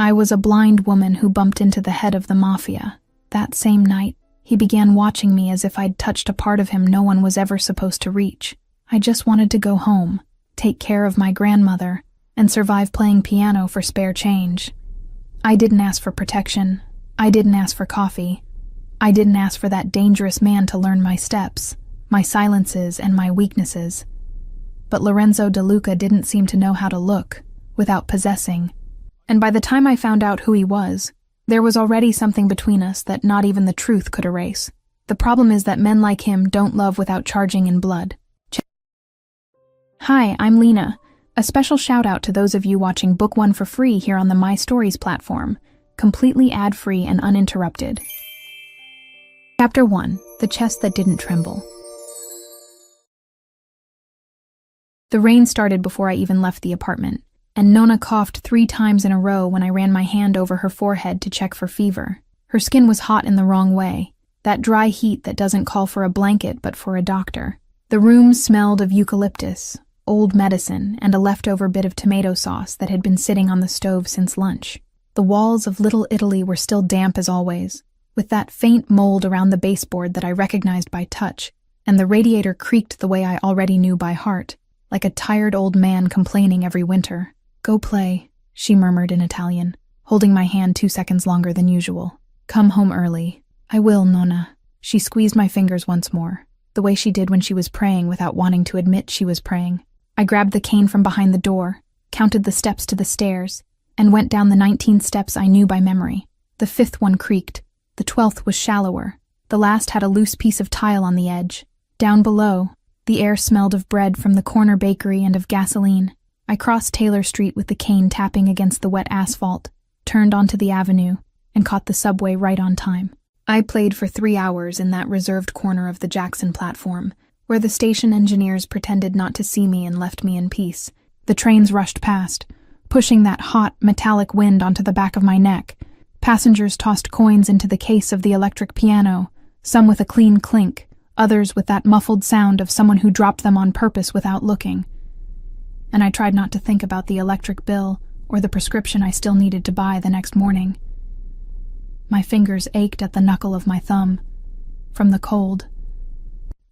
I was a blind woman who bumped into the head of the Mafia. That same night, he began watching me as if I'd touched a part of him no one was ever supposed to reach. I just wanted to go home, take care of my grandmother, and survive playing piano for spare change. I didn't ask for protection. I didn't ask for coffee. I didn't ask for that dangerous man to learn my steps, my silences, and my weaknesses. But Lorenzo De Luca didn't seem to know how to look without possessing, and by the time I found out who he was, there was already something between us that not even the truth could erase. The problem is that men like him don't love without charging in blood. Hi, I'm Lena. A special shout out to those of you watching Book 1 for free here on the My Stories platform, completely ad-free and uninterrupted. Chapter 1, The Chest That Didn't Tremble. The rain started before I even left the apartment, and Nona coughed 3 times in a row when I ran my hand over her forehead to check for fever. Her skin was hot in the wrong way, that dry heat that doesn't call for a blanket but for a doctor. The room smelled of eucalyptus, old medicine, and a leftover bit of tomato sauce that had been sitting on the stove since lunch. The walls of Little Italy were still damp as always, with that faint mold around the baseboard that I recognized by touch, and the radiator creaked the way I already knew by heart, like a tired old man complaining every winter. "Go play," she murmured in Italian, holding my hand 2 seconds longer than usual. "Come home early." "I will, Nonna." She squeezed my fingers once more, the way she did when she was praying without wanting to admit she was praying. I grabbed the cane from behind the door, counted the steps to the stairs, and went down the 19 steps I knew by memory. The 5th one creaked. The 12th was shallower. The last had a loose piece of tile on the edge. Down below, the air smelled of bread from the corner bakery and of gasoline. I crossed Taylor Street with the cane tapping against the wet asphalt, turned onto the avenue, and caught the subway right on time. I played for 3 hours in that reserved corner of the Jackson platform, where the station engineers pretended not to see me and left me in peace. The trains rushed past, pushing that hot, metallic wind onto the back of my neck. Passengers tossed coins into the case of the electric piano, some with a clean clink, others with that muffled sound of someone who dropped them on purpose without looking. And I tried not to think about the electric bill or the prescription I still needed to buy the next morning. My fingers ached at the knuckle of my thumb, from the cold.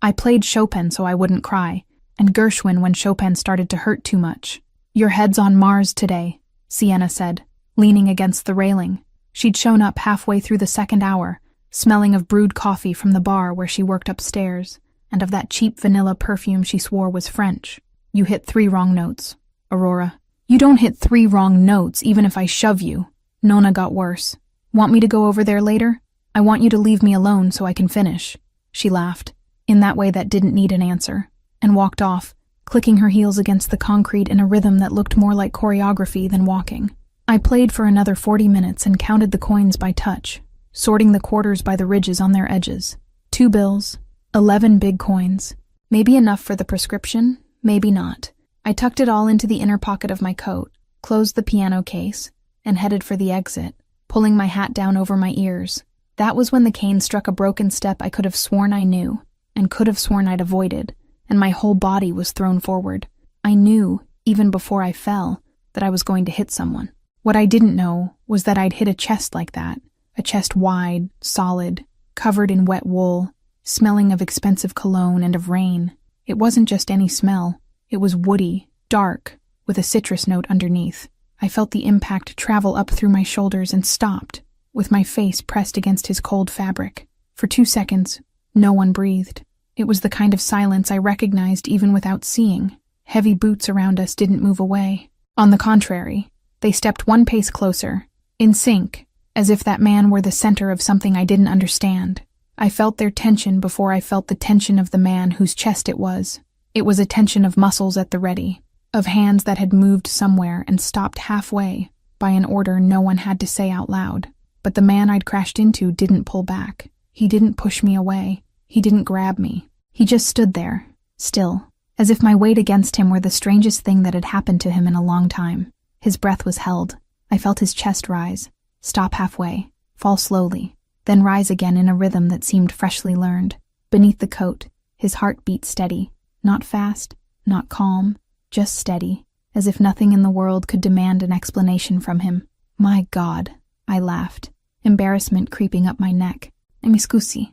I played Chopin so I wouldn't cry, and Gershwin when Chopin started to hurt too much. "Your head's on Mars today," Sienna said, leaning against the railing. She'd shown up halfway through the 2nd hour, smelling of brewed coffee from the bar where she worked upstairs, and of that cheap vanilla perfume she swore was French. "You hit 3 wrong notes, Aurora." "You don't hit 3 wrong notes even if I shove you." Nona got worse. "Want me to go over there later? I want you to leave me alone so I can finish." She laughed, in that way that didn't need an answer, and walked off, clicking her heels against the concrete in a rhythm that looked more like choreography than walking. I played for another 40 minutes and counted the coins by touch, sorting the quarters by the ridges on their edges. 2 bills, 11 big coins. Maybe enough for the prescription, maybe not. I tucked it all into the inner pocket of my coat, closed the piano case, and headed for the exit, pulling my hat down over my ears. That was when the cane struck a broken step I could have sworn I knew, and could have sworn I'd avoided, and my whole body was thrown forward. I knew, even before I fell, that I was going to hit someone. What I didn't know was that I'd hit a chest like that, a chest wide, solid, covered in wet wool, smelling of expensive cologne and of rain. It wasn't just any smell. It was woody, dark, with a citrus note underneath. I felt the impact travel up through my shoulders and stopped, with my face pressed against his cold fabric. For 2 seconds, no one breathed. It was the kind of silence I recognized even without seeing. Heavy boots around us didn't move away. On the contrary, they stepped 1 pace closer, in sync, as if that man were the center of something I didn't understand. I felt their tension before I felt the tension of the man whose chest it was. It was a tension of muscles at the ready, of hands that had moved somewhere and stopped halfway, by an order no one had to say out loud. But the man I'd crashed into didn't pull back. He didn't push me away. He didn't grab me. He just stood there, still, as if my weight against him were the strangest thing that had happened to him in a long time. His breath was held. I felt his chest rise, stop halfway, fall slowly, then rise again in a rhythm that seemed freshly learned. Beneath the coat, his heart beat steady, not fast, not calm, just steady, as if nothing in the world could demand an explanation from him. My God, I laughed, embarrassment creeping up my neck. Mi scusi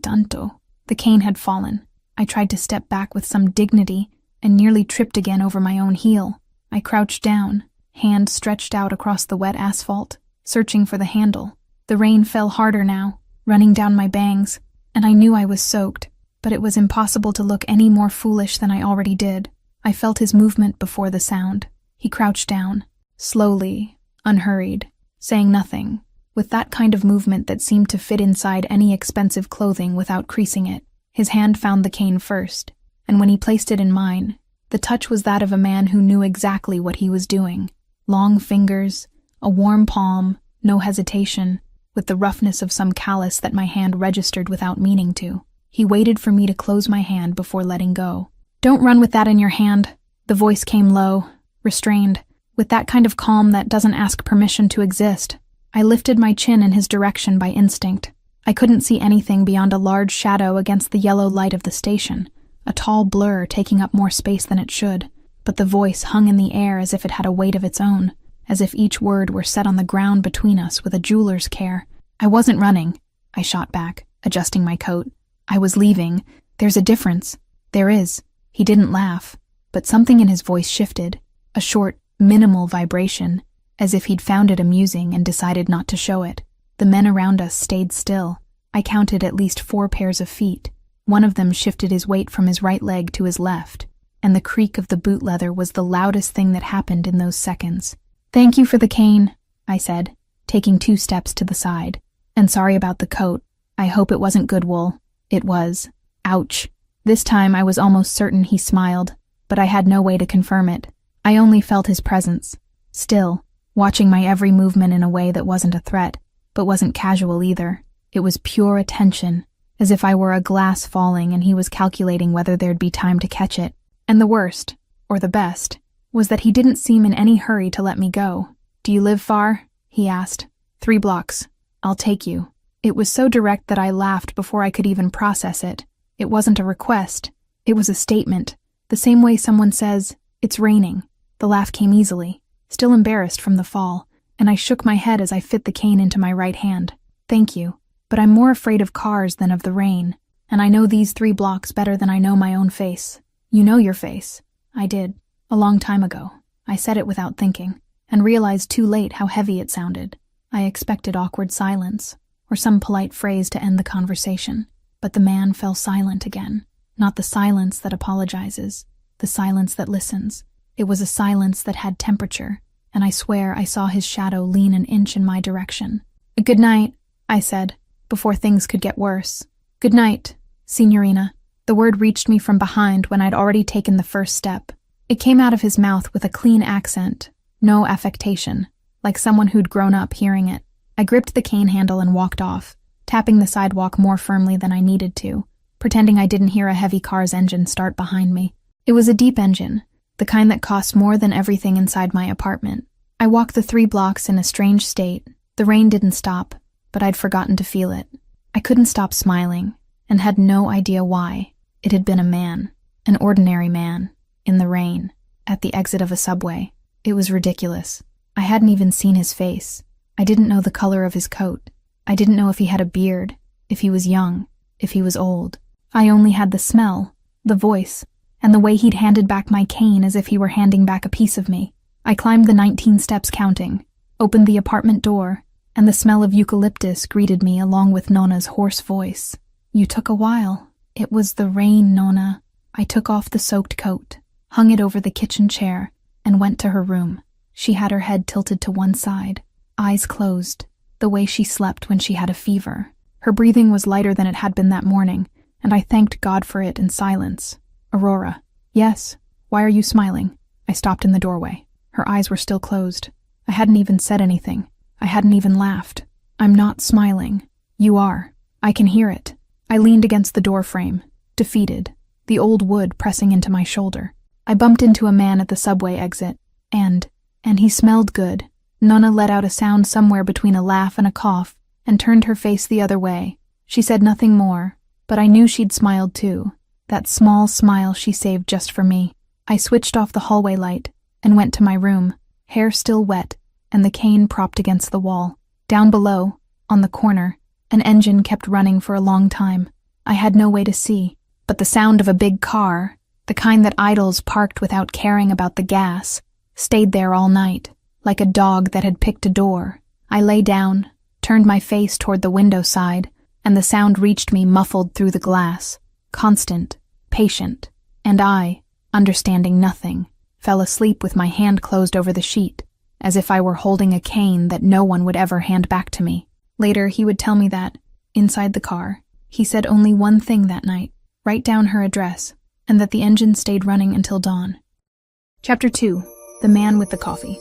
tanto. The cane had fallen. I tried to step back with some dignity and nearly tripped again over my own heel. I crouched down, hand stretched out across the wet asphalt, searching for the handle. The rain fell harder now, running down my bangs, and I knew I was soaked, but it was impossible to look any more foolish than I already did. I felt his movement before the sound. He crouched down, slowly, unhurried, saying nothing, with that kind of movement that seemed to fit inside any expensive clothing without creasing it. His hand found the cane first, and when he placed it in mine, the touch was that of a man who knew exactly what he was doing. Long fingers, a warm palm, no hesitation, with the roughness of some callus that my hand registered without meaning to. He waited for me to close my hand before letting go. "Don't run with that in your hand." The voice came low, restrained, with that kind of calm that doesn't ask permission to exist. I lifted my chin in his direction by instinct. I couldn't see anything beyond a large shadow against the yellow light of the station, a tall blur taking up more space than it should, but the voice hung in the air as if it had a weight of its own, as if each word were set on the ground between us with a jeweler's care. "I wasn't running," I shot back, adjusting my coat. "I was leaving. There's a difference." "There is." He didn't laugh, but something in his voice shifted, a short, minimal vibration, as if he'd found it amusing and decided not to show it. The men around us stayed still. I counted at least 4 pairs of feet. One of them shifted his weight from his right leg to his left, and the creak of the boot leather was the loudest thing that happened in those seconds. "Thank you for the cane," I said, taking 2 steps to the side. "And sorry about the coat. I hope it wasn't good wool." It was. Ouch. This time I was almost certain he smiled, but I had no way to confirm it. I only felt his presence. Still, watching my every movement in a way that wasn't a threat, but wasn't casual either. It was pure attention, as if I were a glass falling and he was calculating whether there'd be time to catch it. And the worst, or the best, was that he didn't seem in any hurry to let me go. "Do you live far?" he asked. 3 blocks. "I'll take you." It was so direct that I laughed before I could even process it. It wasn't a request. It was a statement, the same way someone says, "It's raining." The laugh came easily, still embarrassed from the fall, and I shook my head as I fit the cane into my right hand. "Thank you, but I'm more afraid of cars than of the rain, and I know these 3 blocks better than I know my own face." "You know your face." I did, a long time ago. I said it without thinking, and realized too late how heavy it sounded. I expected awkward silence, or some polite phrase to end the conversation, but the man fell silent again. Not the silence that apologizes, the silence that listens. It was a silence that had temperature, and I swear I saw his shadow lean an inch in my direction. "Good night," I said, before things could get worse. "Good night, Signorina." The word reached me from behind when I'd already taken the first step. It came out of his mouth with a clean accent, no affectation, like someone who'd grown up hearing it. I gripped the cane handle and walked off, tapping the sidewalk more firmly than I needed to, pretending I didn't hear a heavy car's engine start behind me. It was a deep engine, the kind that costs more than everything inside my apartment. I walked the 3 blocks in a strange state. The rain didn't stop, but I'd forgotten to feel it. I couldn't stop smiling, and had no idea why. It had been a man, an ordinary man, in the rain, at the exit of a subway. It was ridiculous. I hadn't even seen his face. I didn't know the color of his coat. I didn't know if he had a beard, if he was young, if he was old. I only had the smell, the voice, and the way he'd handed back my cane as if he were handing back a piece of me. I climbed the 19 steps counting, opened the apartment door, and the smell of eucalyptus greeted me along with Nona's hoarse voice. "You took a while." "It was the rain, Nona." I took off the soaked coat, hung it over the kitchen chair, and went to her room. She had her head tilted to one side, eyes closed, the way she slept when she had a fever. Her breathing was lighter than it had been that morning, and I thanked God for it in silence. "Aurora." "Yes. Why are you smiling?" I stopped in the doorway. Her eyes were still closed. I hadn't even said anything. I hadn't even laughed. "I'm not smiling." "You are. I can hear it." I leaned against the door frame, defeated, the old wood pressing into my shoulder. I bumped into a man at the subway exit, and he smelled good. Nona let out a sound somewhere between a laugh and a cough, and turned her face the other way. She said nothing more, but I knew she'd smiled too, that small smile she saved just for me. I switched off the hallway light, and went to my room, hair still wet, and the cane propped against the wall. Down below, on the corner, an engine kept running for a long time. I had no way to see, but the sound of a big car, the kind that idles parked without caring about the gas, stayed there all night, like a dog that had picked a door. I lay down, turned my face toward the window side, and the sound reached me muffled through the glass, constant, patient, and I, understanding nothing, fell asleep with my hand closed over the sheet, as if I were holding a cane that no one would ever hand back to me. Later, he would tell me that, inside the car, he said only one thing that night: write down her address, and that the engine stayed running until dawn. Chapter 2. The Man with the Coffee.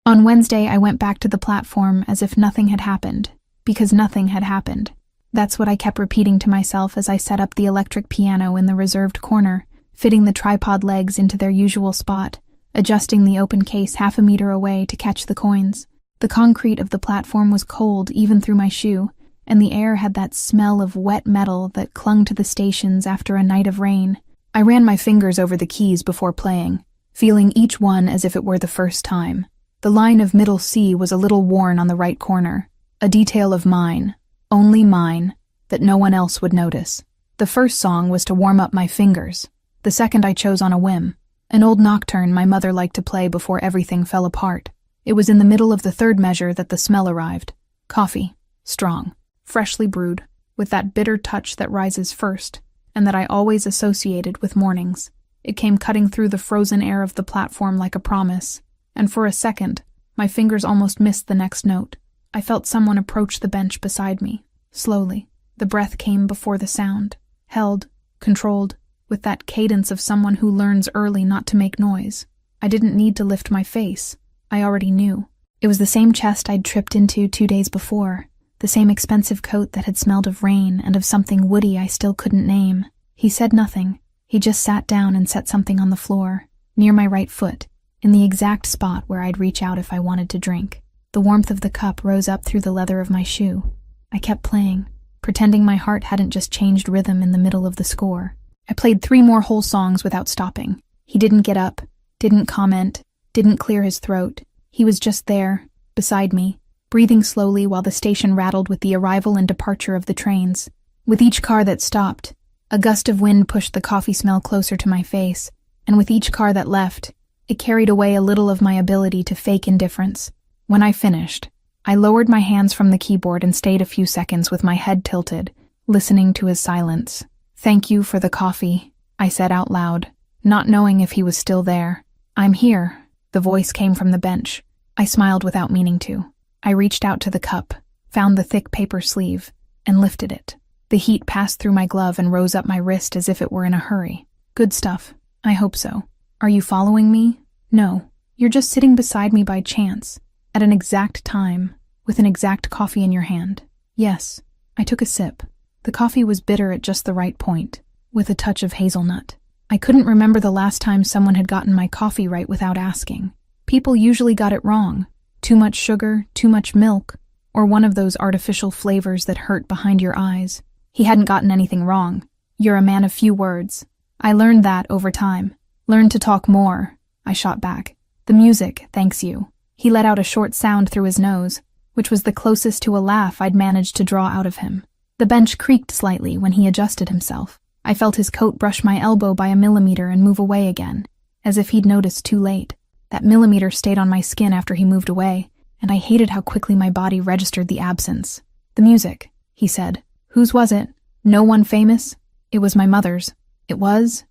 On Wednesday, I went back to the platform as if nothing had happened, because nothing had happened. That's what I kept repeating to myself as I set up the electric piano in the reserved corner, fitting the tripod legs into their usual spot, adjusting the open case half a meter away to catch the coins. The concrete of the platform was cold even through my shoe, and the air had that smell of wet metal that clung to the stations after a night of rain. I ran my fingers over the keys before playing, feeling each one as if it were the first time. The line of middle C was a little worn on the right corner, a detail of mine, only mine, that no one else would notice. The first song was to warm up my fingers. The second I chose on a whim, an old nocturne my mother liked to play before everything fell apart. It was in the middle of the third measure that the smell arrived. Coffee, strong, freshly brewed, with that bitter touch that rises first, and that I always associated with mornings. It came cutting through the frozen air of the platform like a promise, and for a second, my fingers almost missed the next note. I felt someone approach the bench beside me, slowly. The breath came before the sound, held, controlled, with that cadence of someone who learns early not to make noise. I didn't need to lift my face. I already knew. It was the same chest I'd tripped into 2 days before, the same expensive coat that had smelled of rain and of something woody I still couldn't name. He said nothing. He just sat down and set something on the floor, near my right foot, in the exact spot where I'd reach out if I wanted to drink. The warmth of the cup rose up through the leather of my shoe. I kept playing, pretending my heart hadn't just changed rhythm in the middle of the score. I played 3 more whole songs without stopping. He didn't get up, didn't comment, didn't clear his throat. He was just there, beside me, breathing slowly while the station rattled with the arrival and departure of the trains. With each car that stopped, a gust of wind pushed the coffee smell closer to my face, and with each car that left, it carried away a little of my ability to fake indifference. When I finished, I lowered my hands from the keyboard and stayed a few seconds with my head tilted, listening to his silence. "Thank you for the coffee," I said out loud, not knowing if he was still there. "I'm here," the voice came from the bench. I smiled without meaning to. I reached out to the cup, found the thick paper sleeve, and lifted it. The heat passed through my glove and rose up my wrist as if it were in a hurry. "Good stuff. I hope so. Are you following me?" "No. You're just sitting beside me by chance, at an exact time, with an exact coffee in your hand." "Yes." I took a sip. The coffee was bitter at just the right point, with a touch of hazelnut. I couldn't remember the last time someone had gotten my coffee right without asking. People usually got it wrong. Too much sugar, too much milk, or one of those artificial flavors that hurt behind your eyes. He hadn't gotten anything wrong. "You're a man of few words." I learned that over time. "Learn to talk more," I shot back. "The music, thanks you." He let out a short sound through his nose, which was the closest to a laugh I'd managed to draw out of him. The bench creaked slightly when he adjusted himself. I felt his coat brush my elbow by a millimeter and move away again, as if he'd noticed too late. That millimeter stayed on my skin after he moved away, and I hated how quickly my body registered the absence. "The music," he said. "Whose was it? No one famous?" "It was my mother's." It was.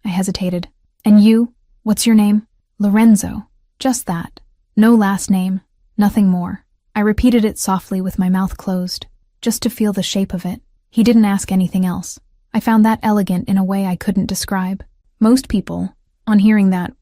I hesitated. "And you? What's your name?" "Lorenzo." Just that. No last name. Nothing more. I repeated it softly with my mouth closed, just to feel the shape of it. He didn't ask anything else. I found that elegant in a way I couldn't describe. Most people, on hearing that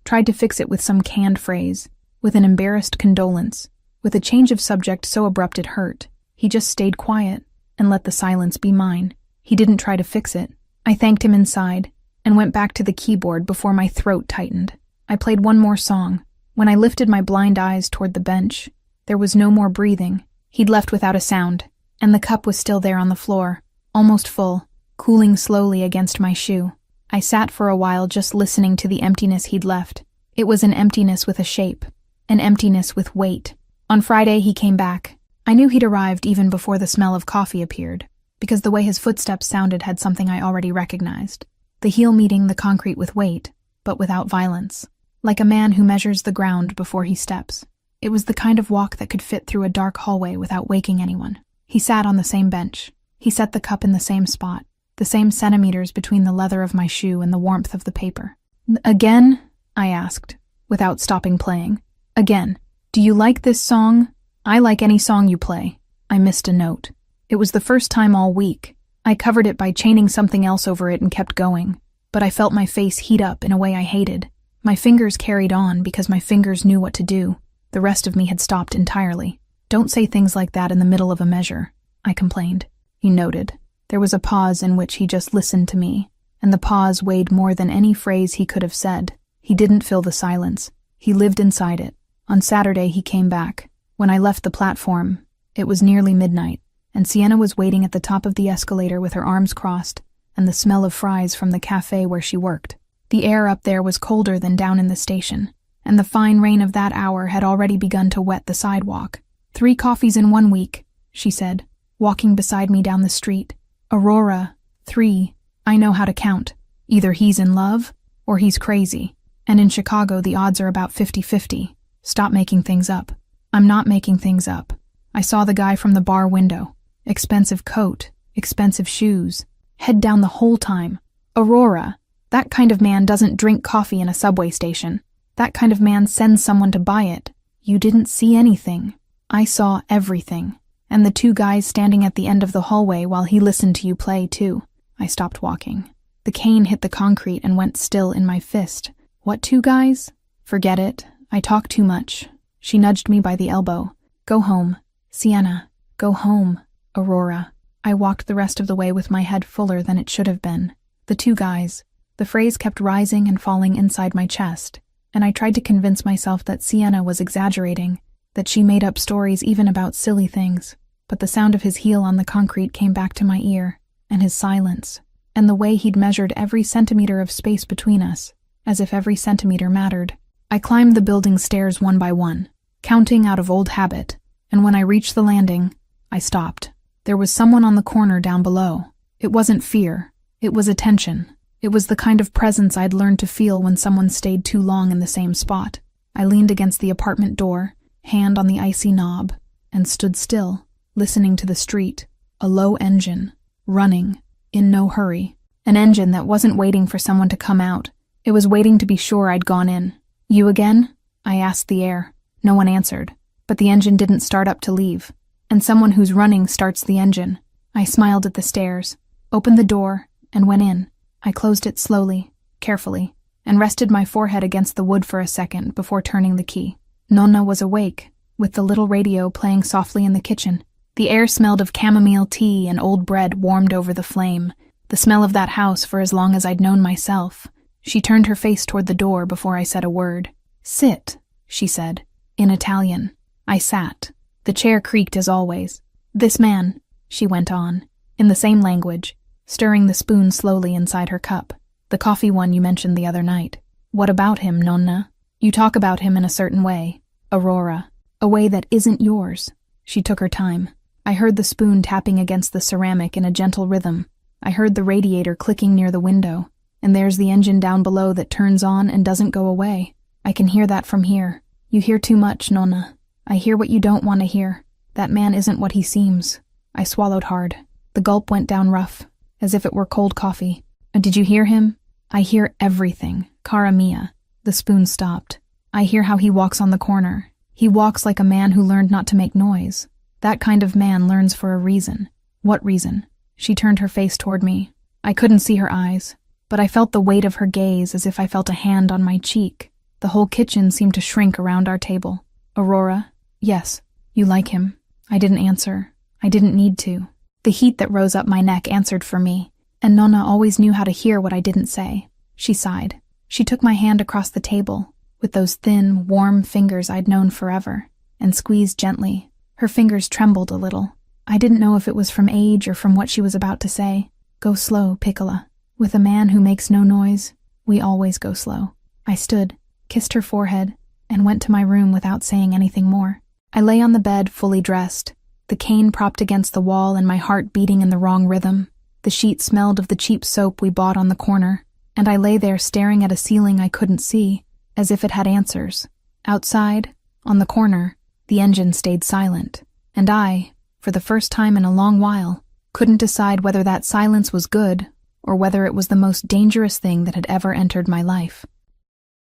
tried to fix it with some canned phrase, with an embarrassed condolence, with a change of subject so abrupt it hurt. He just stayed quiet and let the silence be mine. He didn't try to fix it. I thanked him inside and went back to the keyboard before my throat tightened. I played one more song. When I lifted my blind eyes toward the bench, there was no more breathing. He'd left without a sound, and the cup was still there on the floor, almost full, cooling slowly against my shoe. I sat for a while just listening to the emptiness he'd left. It was an emptiness with a shape, an emptiness with weight. On Friday, he came back. I knew he'd arrived even before the smell of coffee appeared, because the way his footsteps sounded had something I already recognized. The heel meeting the concrete with weight, but without violence. Like a man who measures the ground before he steps. It was the kind of walk that could fit through a dark hallway without waking anyone. He sat on the same bench. He set the cup in the same spot, the same centimeters between the leather of my shoe and the warmth of the paper. "Again?" I asked, without stopping playing. "Again. Do you like this song?" "I like any song you play." I missed a note. It was the first time all week. I covered it by chaining something else over it and kept going. But I felt my face heat up in a way I hated. My fingers carried on because my fingers knew what to do. The rest of me had stopped entirely. "Don't say things like that in the middle of a measure," I complained. He noted. There was a pause in which he just listened to me, and the pause weighed more than any phrase he could have said. He didn't fill the silence. He lived inside it. On Saturday, he came back. When I left the platform, it was nearly midnight, and Sienna was waiting at the top of the escalator with her arms crossed, and the smell of fries from the cafe where she worked. The air up there was colder than down in the station, and the fine rain of that hour had already begun to wet the sidewalk. "3 coffees in 1 week, she said, walking beside me down the street. "Aurora, 3. I know how to count. Either he's in love, or he's crazy. And in Chicago, the odds are about 50-50. Stop making things up." "I'm not making things up. I saw the guy from the bar window. Expensive coat, expensive shoes. Head down the whole time. Aurora, that kind of man doesn't drink coffee in a subway station. That kind of man sends someone to buy it. You didn't see anything." "I saw everything. And the 2 guys standing at the end of the hallway while he listened to you play, too." I stopped walking. The cane hit the concrete and went still in my fist. "What 2 guys?" "Forget it. I talk too much." She nudged me by the elbow. "Go home. Sienna, go home. Aurora." I walked the rest of the way with my head fuller than it should have been. The 2 guys. The phrase kept rising and falling inside my chest, and I tried to convince myself that Sienna was exaggerating, that she made up stories even about silly things. But the sound of his heel on the concrete came back to my ear, and his silence, and the way he'd measured every centimeter of space between us, as if every centimeter mattered. I climbed the building stairs one by one, counting out of old habit, and when I reached the landing, I stopped. There was someone on the corner down below. It wasn't fear. It was attention. It was the kind of presence I'd learned to feel when someone stayed too long in the same spot. I leaned against the apartment door, hand on the icy knob, and stood still, listening to the street. A low engine, running, in no hurry. An engine that wasn't waiting for someone to come out. It was waiting to be sure I'd gone in. "You again?" I asked the air. No one answered, but the engine didn't start up to leave. And someone who's running starts the engine. I smiled at the stairs, opened the door, and went in. I closed it slowly, carefully, and rested my forehead against the wood for a second before turning the key. Nonna was awake, with the little radio playing softly in the kitchen. The air smelled of chamomile tea and old bread warmed over the flame, the smell of that house for as long as I'd known myself. She turned her face toward the door before I said a word. "Sit," she said, in Italian. I sat. The chair creaked as always. "This man," she went on, in the same language, stirring the spoon slowly inside her cup. "The coffee one you mentioned the other night. What about him, Nonna? You talk about him in a certain way, Aurora. A way that isn't yours." She took her time. I heard the spoon tapping against the ceramic in a gentle rhythm. I heard the radiator clicking near the window. And there's the engine down below that turns on and doesn't go away. I can hear that from here. You hear too much, Nonna. I hear what you don't want to hear. That man isn't what he seems. I swallowed hard. The gulp went down rough, as if it were cold coffee. Did you hear him? I hear everything, cara mia. The spoon stopped. I hear how he walks on the corner. He walks like a man who learned not to make noise. That kind of man learns for a reason. What reason? She turned her face toward me. I couldn't see her eyes, but I felt the weight of her gaze as if I felt a hand on my cheek. The whole kitchen seemed to shrink around our table. Aurora? Yes. You like him? I didn't answer. I didn't need to. The heat that rose up my neck answered for me, and Nonna always knew how to hear what I didn't say. She sighed. She took my hand across the table, with those thin, warm fingers I'd known forever, and squeezed gently. Her fingers trembled a little. I didn't know if it was from age or from what she was about to say. Go slow, Piccola. With a man who makes no noise, we always go slow. I stood, kissed her forehead, and went to my room without saying anything more. I lay on the bed fully dressed, the cane propped against the wall and my heart beating in the wrong rhythm. The sheet smelled of the cheap soap we bought on the corner, and I lay there staring at a ceiling I couldn't see, as if it had answers. Outside, on the corner, the engine stayed silent, and I, for the first time in a long while, couldn't decide whether that silence was good or whether it was the most dangerous thing that had ever entered my life.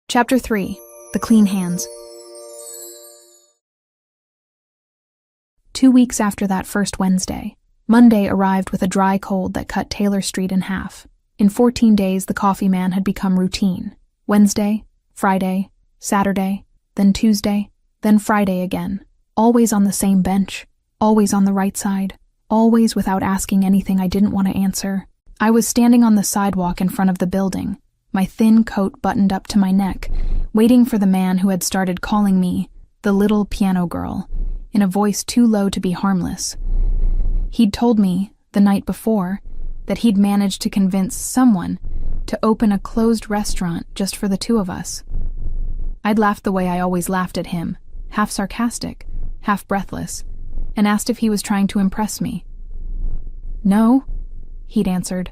Chapter 3. The Clean Hands. 2 weeks after that first Wednesday, Monday arrived with a dry cold that cut Taylor Street in half. In 14 days, the coffee man had become routine. Wednesday, Friday, Saturday, then Tuesday, then Friday again. Always on the same bench, always on the right side, always without asking anything I didn't want to answer. I was standing on the sidewalk in front of the building, my thin coat buttoned up to my neck, waiting for the man who had started calling me the little piano girl, in a voice too low to be harmless. He'd told me, the night before, that he'd managed to convince someone to open a closed restaurant just for the two of us. I'd laughed the way I always laughed at him, half sarcastic, half breathless, and asked if he was trying to impress me. "No," he'd answered.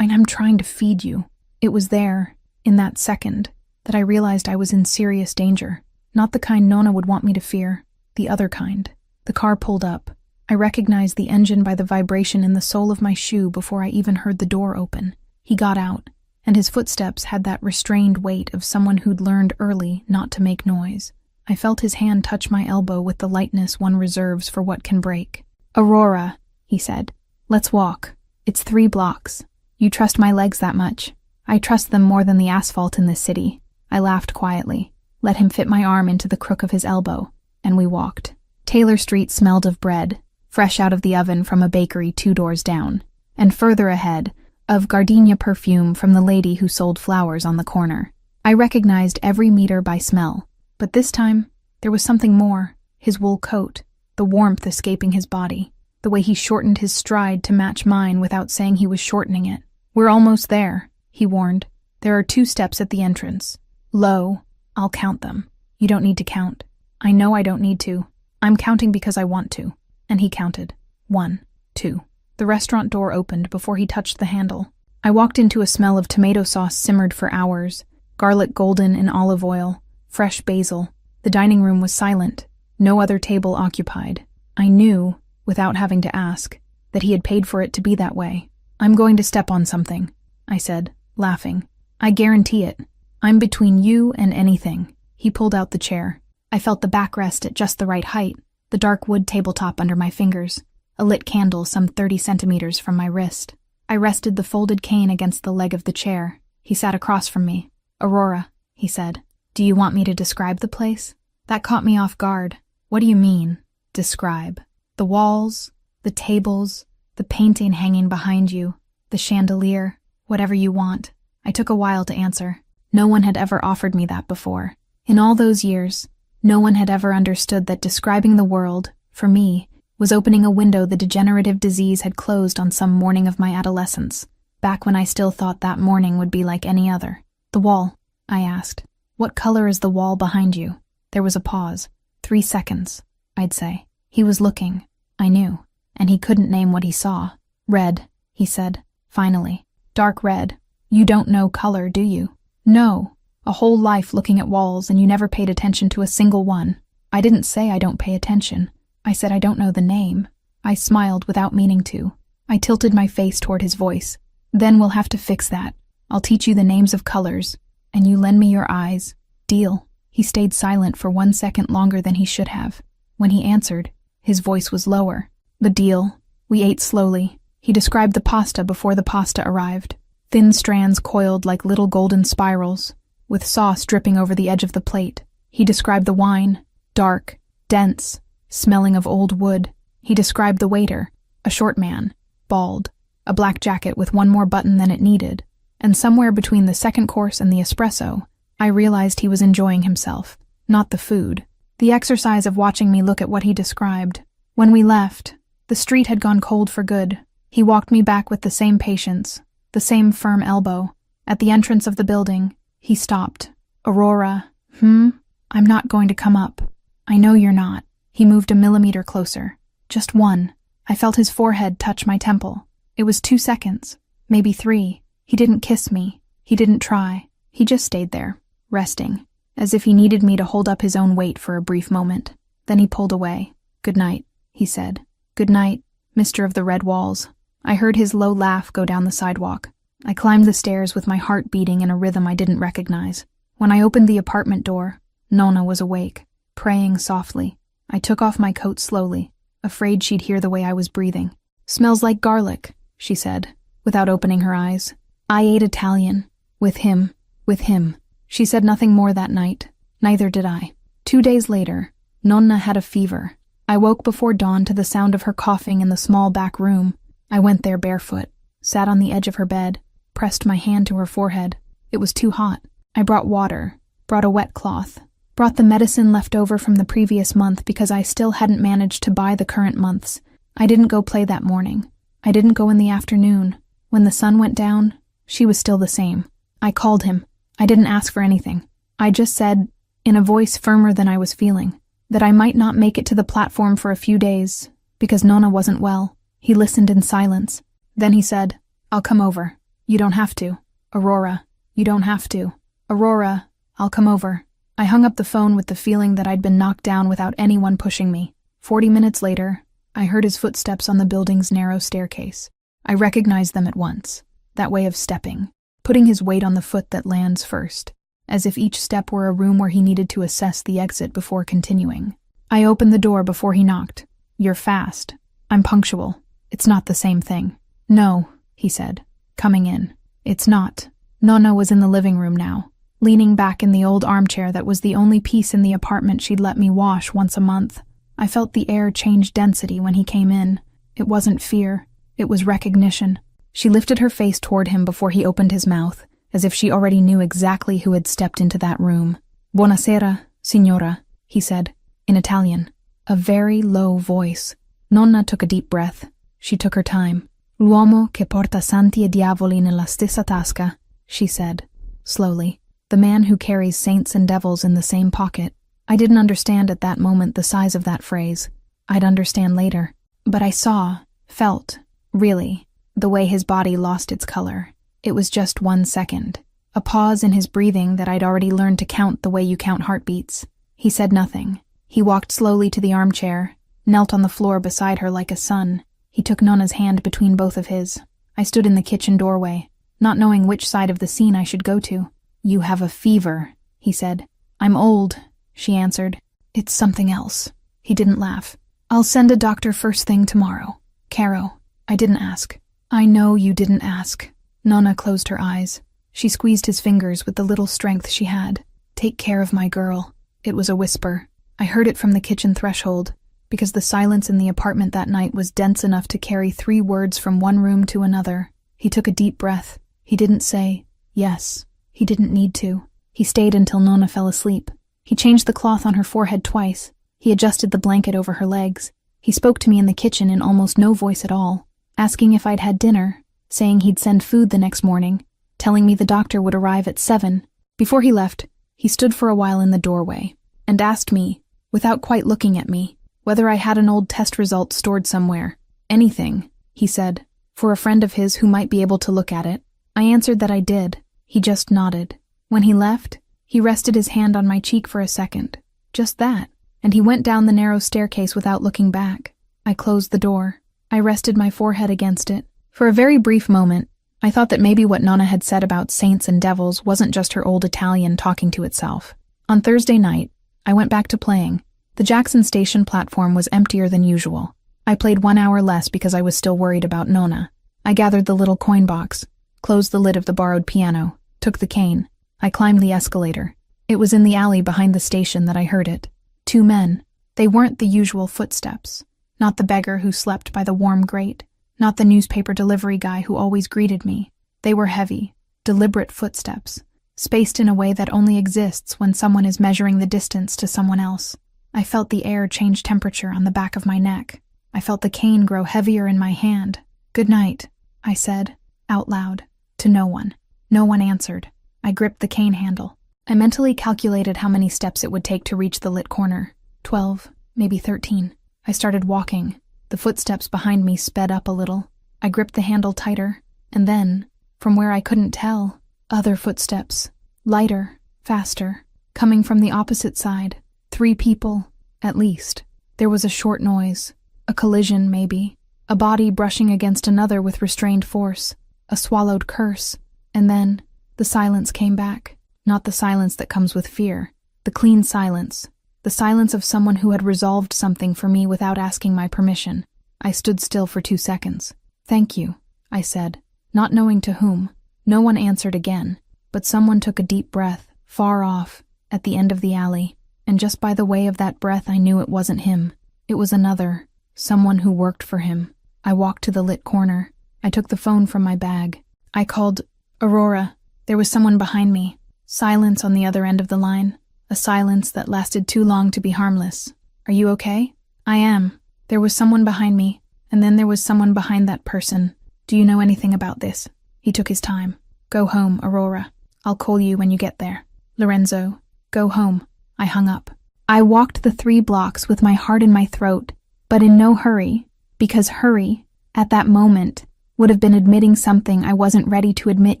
"I'm trying to feed you." It was there, in that second, that I realized I was in serious danger. Not the kind Nona would want me to fear, the other kind. The car pulled up. I recognized the engine by the vibration in the sole of my shoe before I even heard the door open. He got out, and his footsteps had that restrained weight of someone who'd learned early not to make noise. I felt his hand touch my elbow with the lightness one reserves for what can break. "Aurora," he said, "let's walk. It's 3 blocks. You trust my legs that much?" "I trust them more than the asphalt in this city." I laughed quietly, let him fit my arm into the crook of his elbow, and we walked. Taylor Street smelled of bread, fresh out of the oven from a bakery 2 doors down, and further ahead, of gardenia perfume from the lady who sold flowers on the corner. I recognized every meter by smell, but this time, there was something more. His wool coat, the warmth escaping his body, the way he shortened his stride to match mine without saying he was shortening it. "We're almost there," he warned. "There are 2 steps at the entrance. Low. I'll count them. You don't need to count." "I know I don't need to. I'm counting because I want to." And he counted. 1, 2. The restaurant door opened before he touched the handle. I walked into a smell of tomato sauce simmered for hours, garlic golden in olive oil, fresh basil. The dining room was silent, no other table occupied. I knew, without having to ask, that he had paid for it to be that way. "I'm going to step on something," I said, laughing. "I guarantee it. I'm between you and anything." He pulled out the chair. I felt the backrest at just the right height, the dark wood tabletop under my fingers, a lit candle some 30 centimeters from my wrist. I rested the folded cane against the leg of the chair. He sat across from me. "Aurora," he said, "do you want me to describe the place?" That caught me off guard. "What do you mean, describe?" "The walls, the tables, the painting hanging behind you, the chandelier, whatever you want." I took a while to answer. No one had ever offered me that before. In all those years, no one had ever understood that describing the world, for me, was opening a window the degenerative disease had closed on some morning of my adolescence, back when I still thought that morning would be like any other. "The wall," I asked. "What color is the wall behind you?" There was a pause. 3 seconds, I'd say. He was looking, I knew, and he couldn't name what he saw. "Red," he said, finally. "Dark red. You don't know color, do you?" "No. A whole life looking at walls and you never paid attention to a single one." "I didn't say I don't pay attention. I said I don't know the name." I smiled without meaning to. I tilted my face toward his voice. "Then we'll have to fix that. I'll teach you the names of colors, and you lend me your eyes. Deal." He stayed silent for 1 second longer than he should have. When he answered, his voice was lower. "The deal." We ate slowly. He described the pasta before the pasta arrived. Thin strands coiled like little golden spirals, with sauce dripping over the edge of the plate. He described the wine, dark, dense, smelling of old wood. He described the waiter, a short man, bald, a black jacket with one more button than it needed, and somewhere between the second course and the espresso, I realized he was enjoying himself, not the food, the exercise of watching me look at what he described. When we left, the street had gone cold for good. He walked me back with the same patience, the same firm elbow. At the entrance of the building, he stopped. Aurora, I'm not going to come up. I know you're not. He moved a millimeter closer. Just one. I felt his forehead touch my temple. It was 2 seconds, maybe 3. He didn't kiss me. He didn't try. He just stayed there, resting, as if he needed me to hold up his own weight for a brief moment. Then he pulled away. "Good night," he said. "Good night, Mr. of the Red Walls." I heard his low laugh go down the sidewalk. I climbed the stairs with my heart beating in a rhythm I didn't recognize. When I opened the apartment door, Nona was awake, praying softly. I took off my coat slowly, afraid she'd hear the way I was breathing. "Smells like garlic," she said, without opening her eyes. "I ate Italian. With him. She said nothing more that night. Neither did I. 2 days later, Nonna had a fever. I woke before dawn to the sound of her coughing in the small back room. I went there barefoot, sat on the edge of her bed, pressed my hand to her forehead. It was too hot. I brought water, brought a wet cloth, brought the medicine left over from the previous month because I still hadn't managed to buy the current month's. I didn't go play that morning. I didn't go in the afternoon. When the sun went down, she was still the same. I called him. I didn't ask for anything. I just said, in a voice firmer than I was feeling, that I might not make it to the platform for a few days, because Nona wasn't well. He listened in silence. Then he said, "I'll come over. You don't have to. Aurora, you don't have to. Aurora, I'll come over." I hung up the phone with the feeling that I'd been knocked down without anyone pushing me. 40 minutes later, I heard his footsteps on the building's narrow staircase. I recognized them at once. That way of stepping, putting his weight on the foot that lands first, as if each step were a room where he needed to assess the exit before continuing. I opened the door before he knocked. "You're fast. I'm punctual. It's not the same thing." "No," he said, coming in. "It's not." Nonna was in the living room now, leaning back in the old armchair that was the only piece in the apartment she'd let me wash once a month. I felt the air change density when he came in. It wasn't fear. It was recognition. She lifted her face toward him before he opened his mouth, as if she already knew exactly who had stepped into that room. "Buonasera, signora," he said, in Italian. A very low voice. Nonna took a deep breath. She took her time. "L'uomo che porta santi e diavoli nella stessa tasca," she said, slowly. "The man who carries saints and devils in the same pocket." I didn't understand at that moment the size of that phrase. I'd understand later. But I saw, felt, really, the way his body lost its color. It was just 1 second. A pause in his breathing that I'd already learned to count the way you count heartbeats. He said nothing. He walked slowly to the armchair, knelt on the floor beside her like a son. He took Nonna's hand between both of his. I stood in the kitchen doorway, not knowing which side of the scene I should go to. "You have a fever," he said. "I'm old," she answered. "It's something else." He didn't laugh. "I'll send a doctor first thing tomorrow." "Caro, I didn't ask." "I know you didn't ask." Nonna closed her eyes. She squeezed his fingers with the little strength she had. "Take care of my girl." It was a whisper. I heard it from the kitchen threshold, because the silence in the apartment that night was dense enough to carry 3 words from one room to another. He took a deep breath. He didn't say, yes. He didn't need to. He stayed until Nonna fell asleep. He changed the cloth on her forehead twice. He adjusted the blanket over her legs. He spoke to me in the kitchen in almost no voice at all, asking if I'd had dinner, saying he'd send food the next morning, telling me the doctor would arrive at 7. Before he left, he stood for a while in the doorway and asked me, without quite looking at me, whether I had an old test result stored somewhere. "Anything," he said, for a friend of his who might be able to look at it. I answered that I did. He just nodded. When he left, he rested his hand on my cheek for a second. Just that. And he went down the narrow staircase without looking back. I closed the door. I rested my forehead against it. For a very brief moment, I thought that maybe what Nonna had said about saints and devils wasn't just her old Italian talking to itself. On Thursday night, I went back to playing. The Jackson Station platform was emptier than usual. I played 1 hour less because I was still worried about Nonna. I gathered the little coin box, closed the lid of the borrowed piano, took the cane. I climbed the escalator. It was in the alley behind the station that I heard it. 2 men. They weren't the usual footsteps. Not the beggar who slept by the warm grate. Not the newspaper delivery guy who always greeted me. They were heavy, deliberate footsteps, spaced in a way that only exists when someone is measuring the distance to someone else. I felt the air change temperature on the back of my neck. I felt the cane grow heavier in my hand. "Good night," I said, out loud. To no one. No one answered. I gripped the cane handle. I mentally calculated how many steps it would take to reach the lit corner. 12, maybe 13. I started walking. The footsteps behind me sped up a little. I gripped the handle tighter, and then, from where I couldn't tell, other footsteps. Lighter, faster, coming from the opposite side. 3 people, at least. There was a short noise. A collision, maybe. A body brushing against another with restrained force. A swallowed curse. And then, the silence came back. Not the silence that comes with fear. The clean silence. The silence of someone who had resolved something for me without asking my permission. I stood still for 2 seconds. "Thank you," I said, not knowing to whom. No one answered again, but someone took a deep breath, far off, at the end of the alley, and just by the way of that breath I knew it wasn't him. It was another, someone who worked for him. I walked to the lit corner. I took the phone from my bag. I called, "Aurora." There was someone behind me. Silence on the other end of the line. A silence that lasted too long to be harmless. "Are you okay?" "I am." There was someone behind me, and then there was someone behind that person. "Do you know anything about this?" He took his time. "Go home, Aurora. I'll call you when you get there." "Lorenzo, go home." I hung up. I walked the 3 blocks with my heart in my throat, but in no hurry, because hurry, at that moment, would have been admitting something I wasn't ready to admit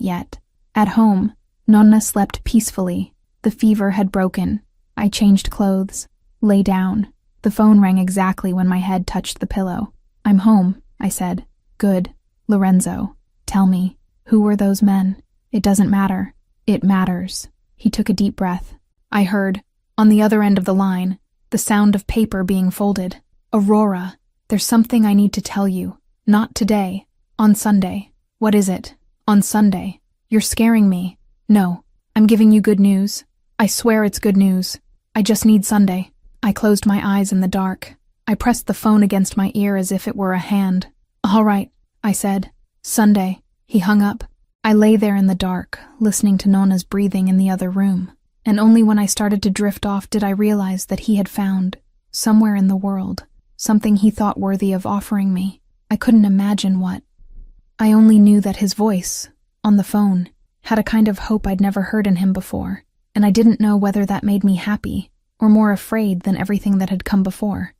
yet. At home, Nonna slept peacefully. The fever had broken. I changed clothes, lay down. The phone rang exactly when my head touched the pillow. "I'm home," I said. "Good. Lorenzo, tell me, who were those men?" "It doesn't matter." "It matters." He took a deep breath. I heard, on the other end of the line, the sound of paper being folded. "Aurora, there's something I need to tell you. Not today. On Sunday." "What is it?" "On Sunday." "You're scaring me." "No, I'm giving you good news. I swear it's good news. I just need Sunday." I closed my eyes in the dark. I pressed the phone against my ear as if it were a hand. "All right," I said. "Sunday." He hung up. I lay there in the dark, listening to Nonna's breathing in the other room. And only when I started to drift off did I realize that he had found, somewhere in the world, something he thought worthy of offering me. I couldn't imagine what. I only knew that his voice, on the phone, had a kind of hope I'd never heard in him before, and I didn't know whether that made me happy or more afraid than everything that had come before.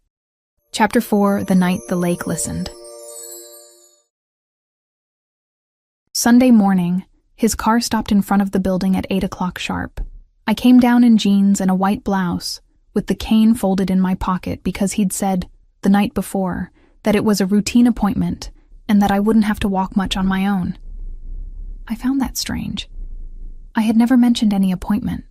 Chapter 4: The Night the Lake Listened. Sunday morning, his car stopped in front of the building at 8 o'clock sharp. I came down in jeans and a white blouse, with the cane folded in my pocket because he'd said, the night before, that it was a routine appointment and that I wouldn't have to walk much on my own. I found that strange. I had never mentioned any appointment,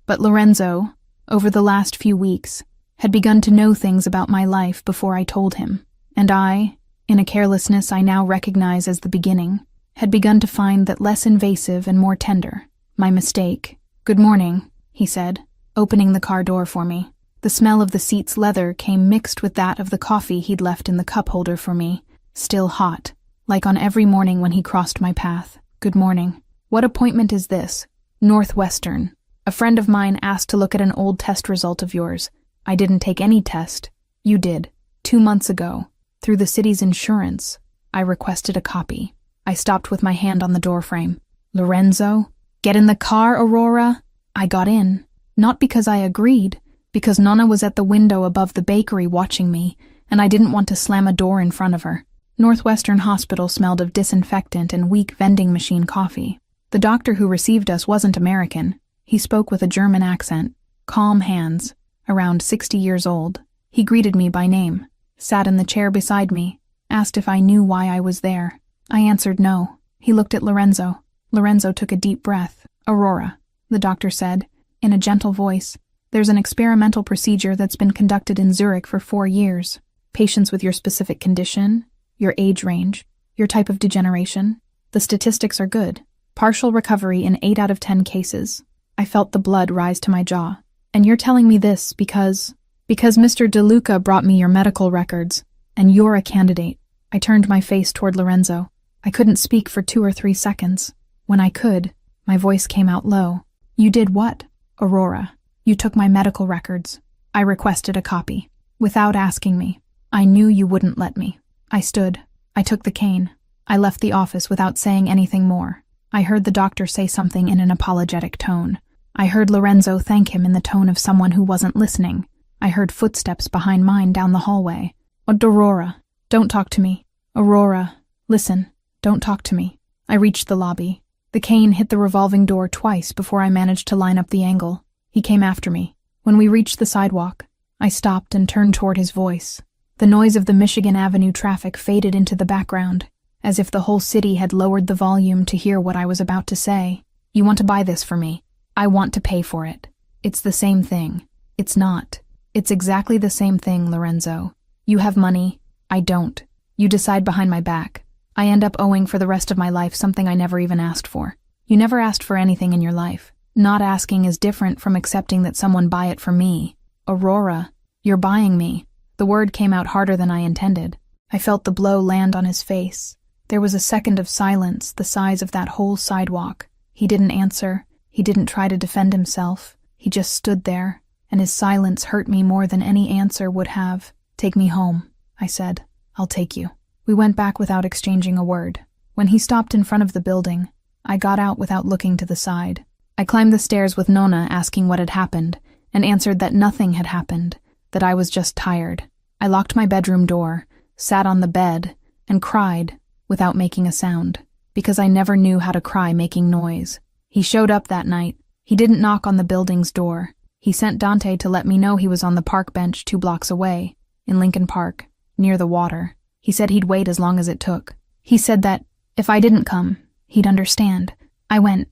but Lorenzo, over the last few weeks, had begun to know things about my life before I told him, and I, in a carelessness I now recognize as the beginning, had begun to find that less invasive and more tender. My mistake. "Good morning," he said, opening the car door for me. The smell of the seat's leather came mixed with that of the coffee he'd left in the cup holder for me, still hot, like on every morning when he crossed my path. "Good morning. What appointment is this?" "Northwestern. A friend of mine asked to look at an old test result of yours. I didn't take any test. You did. 2 months ago. Through the city's insurance. I requested a copy." I stopped with my hand on the doorframe. "Lorenzo? Get in the car, Aurora." I got in. Not because I agreed, because Nonna was at the window above the bakery watching me, and I didn't want to slam a door in front of her. Northwestern Hospital smelled of disinfectant and weak vending machine coffee. The doctor who received us wasn't American. He spoke with a German accent, calm hands, around 60 years old. He greeted me by name, sat in the chair beside me, asked if I knew why I was there. I answered no. He looked at Lorenzo. Lorenzo took a deep breath. "Aurora," the doctor said, in a gentle voice, "there's an experimental procedure that's been conducted in Zurich for 4 years. Patients with your specific condition, your age range, your type of degeneration. The statistics are good. Partial recovery in 8 out of 10 cases." I felt the blood rise to my jaw. "And you're telling me this because Mr. DeLuca brought me your medical records, and you're a candidate." I turned my face toward Lorenzo. I couldn't speak for 2 or 3 seconds. When I could, my voice came out low. "You did what, Aurora?" "You took my medical records. I requested a copy. Without asking me. I knew you wouldn't let me." I stood. I took the cane. I left the office without saying anything more. I heard the doctor say something in an apologetic tone. I heard Lorenzo thank him in the tone of someone who wasn't listening. I heard footsteps behind mine down the hallway. Aurora, don't talk to me. Aurora, listen, don't talk to me. I reached the lobby. The cane hit the revolving door twice before I managed to line up the angle. He came after me. When we reached the sidewalk, I stopped and turned toward his voice. The noise of the Michigan Avenue traffic faded into the background, as if the whole city had lowered the volume to hear what I was about to say. You want to buy this for me? I want to pay for it. It's the same thing. It's not. It's exactly the same thing, Lorenzo. You have money. I don't. You decide behind my back. I end up owing for the rest of my life something I never even asked for. You never asked for anything in your life. Not asking is different from accepting that someone buy it for me. Aurora, you're buying me. The word came out harder than I intended. I felt the blow land on his face. There was a second of silence, the size of that whole sidewalk. He didn't answer. He didn't try to defend himself. He just stood there, and his silence hurt me more than any answer would have. Take me home, I said. I'll take you. We went back without exchanging a word. When he stopped in front of the building, I got out without looking to the side. I climbed the stairs with Nona asking what had happened, and answered that nothing had happened, that I was just tired. I locked my bedroom door, sat on the bed, and cried without making a sound, because I never knew how to cry making noise. He showed up that night. He didn't knock on the building's door. He sent Dante to let me know he was on the park bench 2 blocks away, in Lincoln Park, near the water. He said he'd wait as long as it took. He said that if I didn't come, he'd understand. I went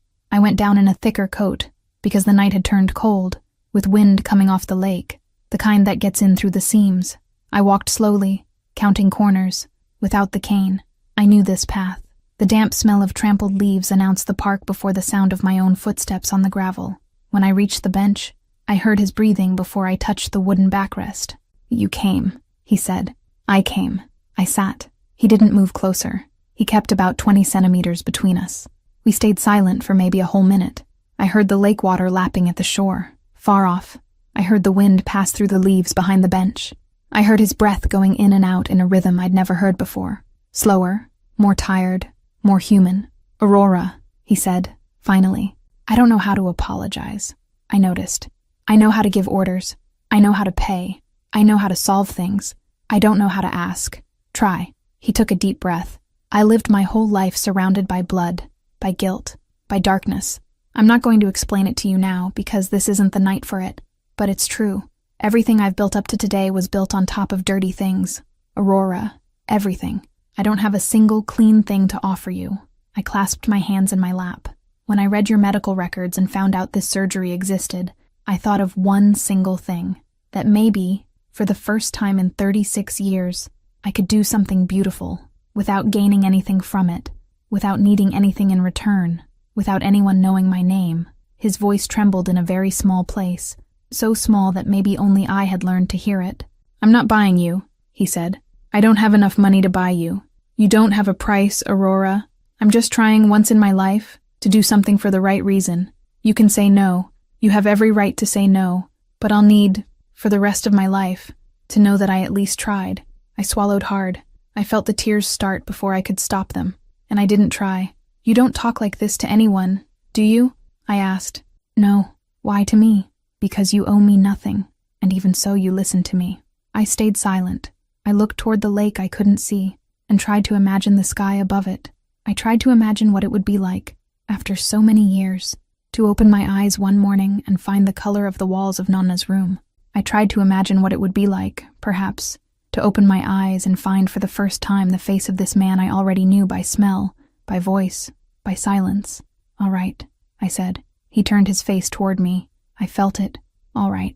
down in a thicker coat, because the night had turned cold, with wind coming off the lake, the kind that gets in through the seams. I walked slowly, counting corners, without the cane. I knew this path. The damp smell of trampled leaves announced the park before the sound of my own footsteps on the gravel. When I reached the bench, I heard his breathing before I touched the wooden backrest. You came, he said. I came. I sat. He didn't move closer. He kept about 20 centimeters between us. We stayed silent for maybe a whole minute. I heard the lake water lapping at the shore, far off. I heard the wind pass through the leaves behind the bench. I heard his breath going in and out in a rhythm I'd never heard before. Slower, more tired, more human. Aurora, he said, finally. I don't know how to apologize. I noticed. I know how to give orders. I know how to pay. I know how to solve things. I don't know how to ask. Try. He took a deep breath. I lived my whole life surrounded by blood, by guilt, by darkness. I'm not going to explain it to you now because this isn't the night for it, but it's true. Everything I've built up to today was built on top of dirty things. Aurora, everything. I don't have a single clean thing to offer you. I clasped my hands in my lap. When I read your medical records and found out this surgery existed, I thought of one single thing, that maybe, for the first time in 36 years, I could do something beautiful, without gaining anything from it, without needing anything in return, without anyone knowing my name. His voice trembled in a very small place, so small that maybe only I had learned to hear it. I'm not buying you, he said. I don't have enough money to buy you. You don't have a price, Aurora. I'm just trying once in my life to do something for the right reason. You can say no. You have every right to say no, but I'll need, for the rest of my life, to know that I at least tried. I swallowed hard. I felt the tears start before I could stop them, and I didn't try. You don't talk like this to anyone, do you? I asked. No. Why to me? Because you owe me nothing, and even so you listened to me. I stayed silent. I looked toward the lake I couldn't see, and tried to imagine the sky above it. I tried to imagine what it would be like, after so many years, to open my eyes one morning and find the color of the walls of Nonna's room. I tried to imagine what it would be like, perhaps, to open my eyes and find for the first time the face of this man I already knew by smell, by voice, by silence. All right, I said. He turned his face toward me. I felt it. All right,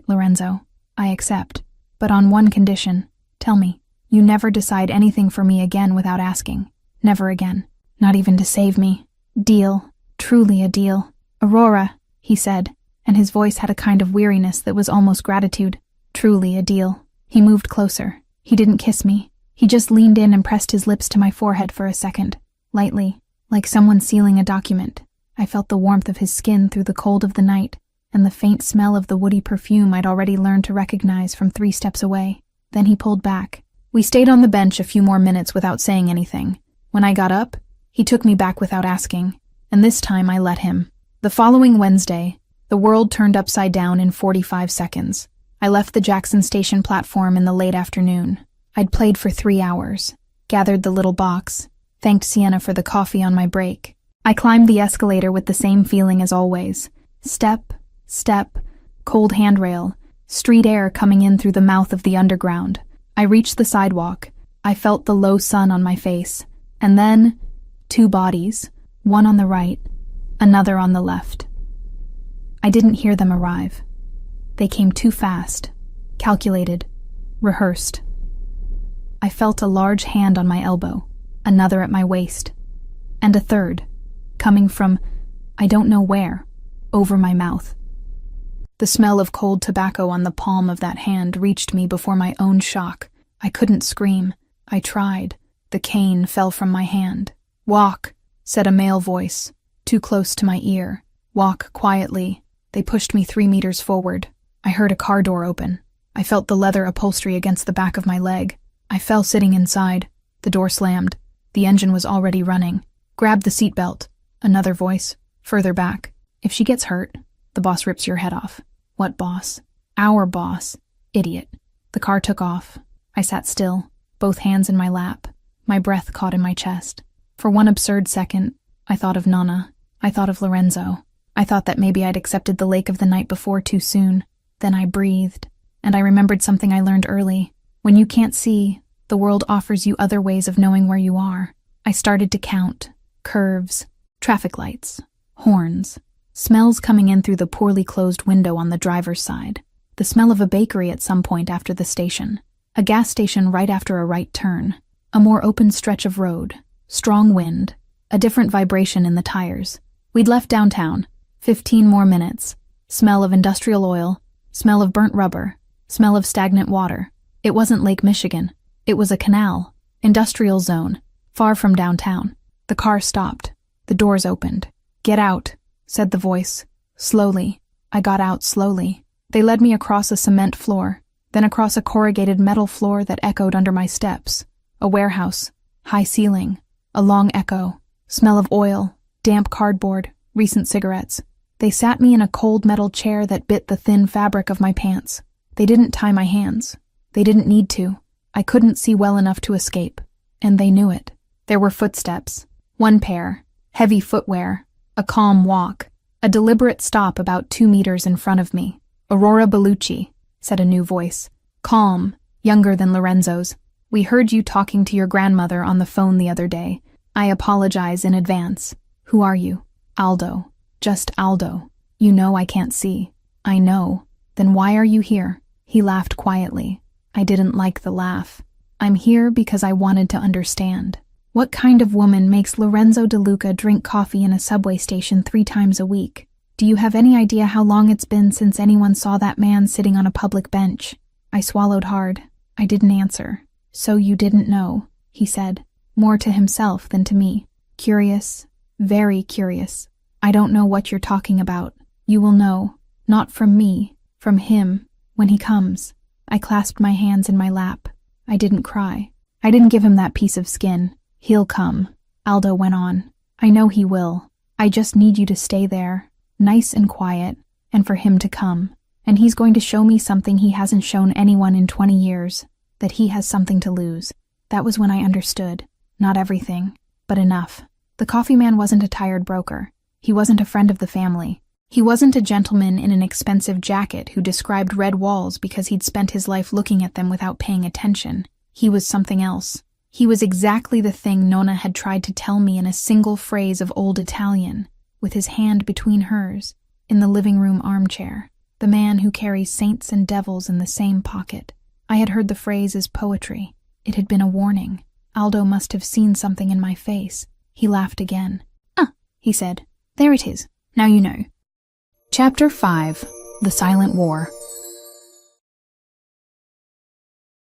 Lorenzo. I accept. But on one condition. Tell me, you never decide anything for me again without asking. Never again. Not even to save me. Deal. Truly a deal. Aurora, he said, and his voice had a kind of weariness that was almost gratitude. Truly a deal. He moved closer. He didn't kiss me. He just leaned in and pressed his lips to my forehead for a second, lightly, like someone sealing a document. I felt the warmth of his skin through the cold of the night, and the faint smell of the woody perfume I'd already learned to recognize from 3 steps away. Then he pulled back. We stayed on the bench a few more minutes without saying anything. When I got up, He took me back without asking, and this time I let him. The following Wednesday, the world turned upside down in 45 seconds. I left the Jackson Station platform in the late afternoon. I'd played for 3 hours, gathered the little box, thanked Sienna for the coffee on my break. I climbed the escalator with the same feeling as always. Step, step, cold handrail, street air coming in through the mouth of the underground. I reached the sidewalk. I felt the low sun on my face. And then, 2 bodies, one on the right, another on the left. I didn't hear them arrive. They came too fast, calculated, rehearsed. I felt a large hand on my elbow, another at my waist, and a third, coming from, I don't know where, over my mouth. The smell of cold tobacco on the palm of that hand reached me before my own shock. I couldn't scream. I tried. The cane fell from my hand. "Walk," said a male voice, too close to my ear. "Walk quietly." They pushed me 3 meters forward. I heard a car door open. I felt the leather upholstery against the back of my leg. I fell sitting inside. The door slammed. The engine was already running. "Grab the seatbelt." Another voice, further back. "If she gets hurt, the boss rips your head off." "What boss?" "Our boss." Idiot. The car took off. I sat still, both hands in my lap. My breath caught in my chest. For one absurd second, I thought of Nonna. I thought of Lorenzo. I thought that maybe I'd accepted the lake of the night before too soon. Then I breathed, and I remembered something I learned early. When you can't see, the world offers you other ways of knowing where you are. I started to count. Curves, traffic lights, horns, smells coming in through the poorly closed window on the driver's side. The smell of a bakery at some point after the station. A gas station right after a right turn. A more open stretch of road. Strong wind. A different vibration in the tires. We'd left downtown. 15 more minutes. Smell of industrial oil. Smell of burnt rubber. Smell of stagnant water. It wasn't Lake Michigan. It was a canal. Industrial zone. Far from downtown. The car stopped. The doors opened. "Get out," said the voice. Slowly. I got out slowly. They led me across a cement floor, then across a corrugated metal floor that echoed under my steps. A warehouse. High ceiling. A long echo. Smell of oil. Damp cardboard. Recent cigarettes. They sat me in a cold metal chair that bit the thin fabric of my pants. They didn't tie my hands. They didn't need to. I couldn't see well enough to escape. And they knew it. There were footsteps. One pair. Heavy footwear. A calm walk. A deliberate stop about 2 meters in front of me. "Aurora Bellucci," said a new voice. Calm. Younger than Lorenzo's. "We heard you talking to your grandmother on the phone the other day. I apologize in advance. Who are you?" "Aldo. Just Aldo. You know I can't see." "I know. Then why are you here?" He laughed quietly. I didn't like the laugh. "I'm here because I wanted to understand. What kind of woman makes Lorenzo DeLuca drink coffee in a subway station 3 times a week? Do you have any idea how long it's been since anyone saw that man sitting on a public bench?" I swallowed hard. I didn't answer. "So you didn't know," he said, more to himself than to me. "Curious, very curious. I don't know what you're talking about. You will know, not from me, from him, when he comes." I clasped my hands in my lap. I didn't cry. I didn't give him that piece of skin. "He'll come," Aldo went on. "I know he will. I just need you to stay there, nice and quiet, and for him to come. And he's going to show me something he hasn't shown anyone in 20 years, that he has something to lose." That was when I understood. Not everything, but enough. The coffee man wasn't a tired broker. He wasn't a friend of the family. He wasn't a gentleman in an expensive jacket who described red walls because he'd spent his life looking at them without paying attention. He was something else. He was exactly the thing Nonna had tried to tell me in a single phrase of old Italian, with his hand between hers, in the living room armchair. The man who carries saints and devils in the same pocket. I had heard the phrase as poetry. It had been a warning. Aldo must have seen something in my face. He laughed again. "Ah," he said. "There it is. Now you know." Chapter 5. The Silent War.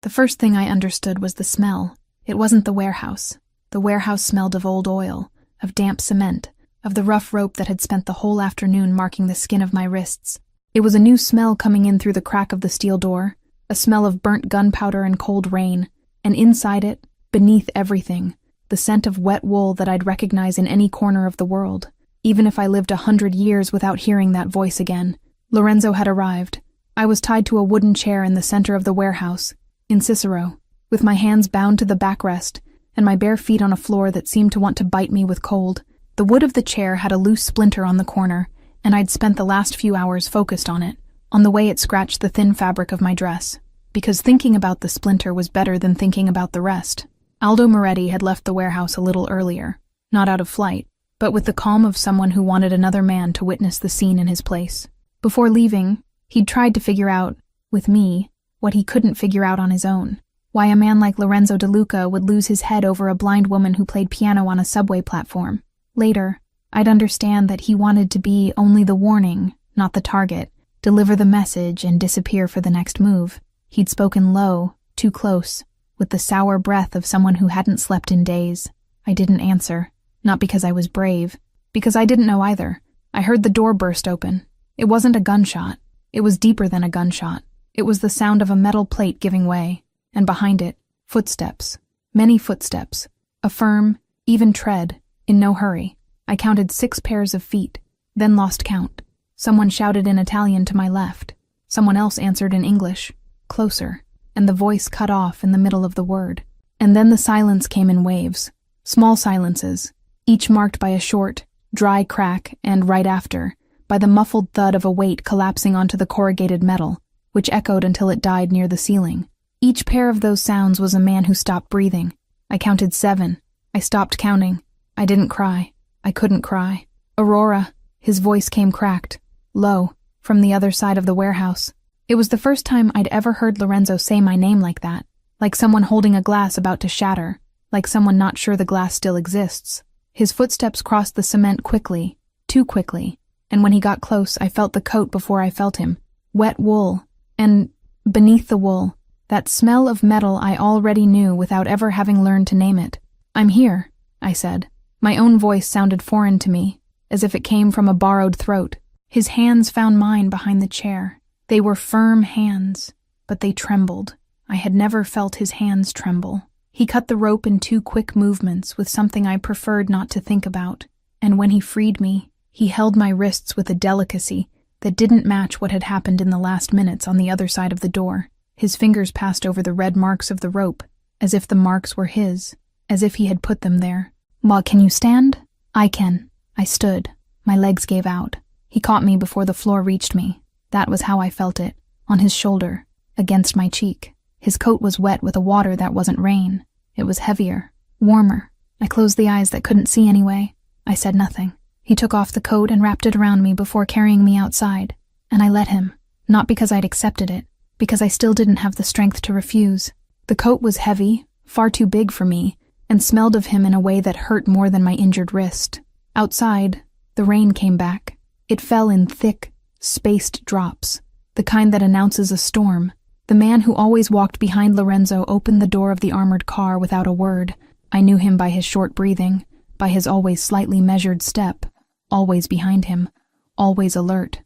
The first thing I understood was the smell. It wasn't the warehouse. The warehouse smelled of old oil, of damp cement, of the rough rope that had spent the whole afternoon marking the skin of my wrists. It was a new smell coming in through the crack of the steel door, a smell of burnt gunpowder and cold rain, and inside it, beneath everything, the scent of wet wool that I'd recognize in any corner of the world, even if I lived 100 years without hearing that voice again. Lorenzo had arrived. I was tied to a wooden chair in the center of the warehouse, in Cicero, with my hands bound to the backrest and my bare feet on a floor that seemed to want to bite me with cold. The wood of the chair had a loose splinter on the corner, and I'd spent the last few hours focused on it, on the way it scratched the thin fabric of my dress, because thinking about the splinter was better than thinking about the rest. Aldo Moretti had left the warehouse a little earlier, not out of flight, but with the calm of someone who wanted another man to witness the scene in his place. Before leaving, he'd tried to figure out, with me, what he couldn't figure out on his own. Why a man like Lorenzo De Luca would lose his head over a blind woman who played piano on a subway platform. Later, I'd understand that he wanted to be only the warning, not the target, deliver the message and disappear for the next move. He'd spoken low, too close, with the sour breath of someone who hadn't slept in days. I didn't answer, not because I was brave, because I didn't know either. I heard the door burst open. It wasn't a gunshot. It was deeper than a gunshot. It was the sound of a metal plate giving way, and behind it, footsteps. Many footsteps. A firm, even tread, in no hurry. I counted 6 pairs of feet, then lost count. Someone shouted in Italian to my left. Someone else answered in English. Closer, and the voice cut off in the middle of the word. And then the silence came in waves. Small silences, each marked by a short, dry crack, and right after, by the muffled thud of a weight collapsing onto the corrugated metal, which echoed until it died near the ceiling. Each pair of those sounds was a man who stopped breathing. I counted 7. I stopped counting. I didn't cry. I couldn't cry. Aurora, his voice came cracked, low, from the other side of the warehouse. It was the first time I'd ever heard Lorenzo say my name like that, like someone holding a glass about to shatter, like someone not sure the glass still exists. His footsteps crossed the cement quickly, too quickly, and when he got close, I felt the coat before I felt him. Wet wool, and beneath the wool, that smell of metal I already knew without ever having learned to name it. "I'm here," I said. My own voice sounded foreign to me, as if it came from a borrowed throat. His hands found mine behind the chair. They were firm hands, but they trembled. I had never felt his hands tremble. He cut the rope in 2 quick movements with something I preferred not to think about, and when he freed me, he held my wrists with a delicacy that didn't match what had happened in the last minutes on the other side of the door. His fingers passed over the red marks of the rope, as if the marks were his, as if he had put them there. "Well, can you stand?" "I can." I stood. My legs gave out. He caught me before the floor reached me. That was how I felt it, on his shoulder, against my cheek. His coat was wet with a water that wasn't rain. It was heavier, warmer. I closed the eyes that couldn't see anyway. I said nothing. He took off the coat and wrapped it around me before carrying me outside, and I let him, not because I'd accepted it, because I still didn't have the strength to refuse. The coat was heavy, far too big for me, and smelled of him in a way that hurt more than my injured wrist. Outside, the rain came back. It fell in thick, spaced drops, the kind that announces a storm. The man who always walked behind Lorenzo opened the door of the armored car without a word. I knew him by his short breathing, by his always slightly measured step, always behind him, always alert.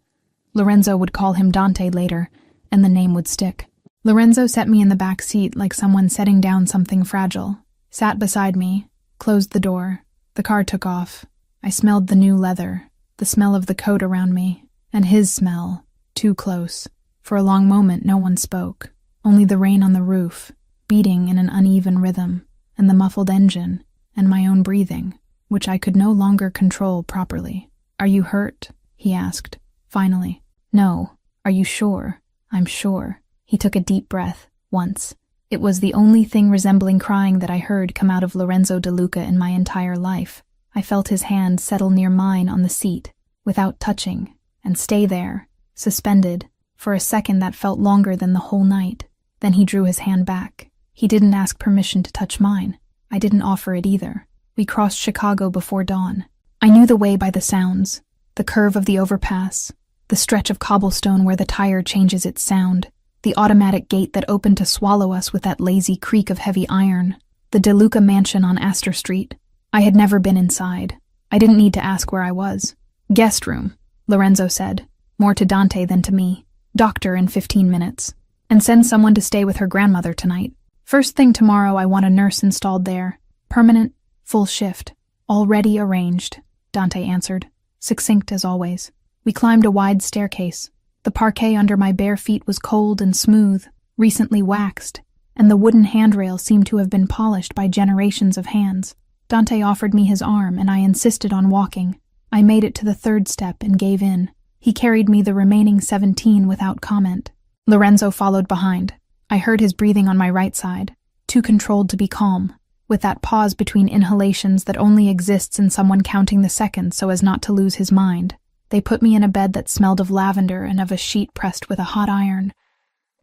Lorenzo would call him Dante later, and the name would stick. Lorenzo set me in the back seat like someone setting down something fragile, sat beside me, closed the door. The car took off. I smelled the new leather, the smell of the coat around me, and his smell, too close. For a long moment no one spoke, only the rain on the roof, beating in an uneven rhythm, and the muffled engine, and my own breathing, which I could no longer control properly. "Are you hurt?" he asked, finally. "No. Are you sure?" "I'm sure." He took a deep breath, once. It was the only thing resembling crying that I heard come out of Lorenzo De Luca in my entire life. I felt his hand settle near mine on the seat, without touching, and stay there, suspended, for a second that felt longer than the whole night. Then he drew his hand back. He didn't ask permission to touch mine. I didn't offer it either. We crossed Chicago before dawn. I knew the way by the sounds, the curve of the overpass, the stretch of cobblestone where the tire changes its sound, the automatic gate that opened to swallow us with that lazy creak of heavy iron, the De Luca mansion on Astor Street. I had never been inside. I didn't need to ask where I was. "Guest room," Lorenzo said, more to Dante than to me. "Doctor in 15 minutes. And send someone to stay with her grandmother tonight. First thing tomorrow I want a nurse installed there. Permanent, Full shift. Already arranged, Dante answered, succinct as always. We climbed a wide staircase. The parquet under my bare feet was cold and smooth, recently waxed, and the wooden handrail seemed to have been polished by generations of hands. Dante offered me his arm, and I insisted on walking. I made it to the third step and gave in. He carried me the remaining 17 without comment. Lorenzo followed behind. I heard his breathing on my right side, too controlled to be calm, with that pause between inhalations that only exists in someone counting the seconds so as not to lose his mind. They put me in a bed that smelled of lavender and of a sheet pressed with a hot iron.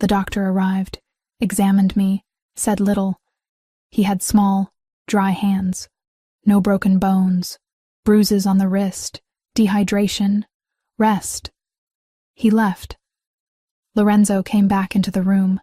The doctor arrived, examined me, said little. He had small, dry hands. No broken bones, bruises on the wrist, dehydration, rest. He left. Lorenzo came back into the room.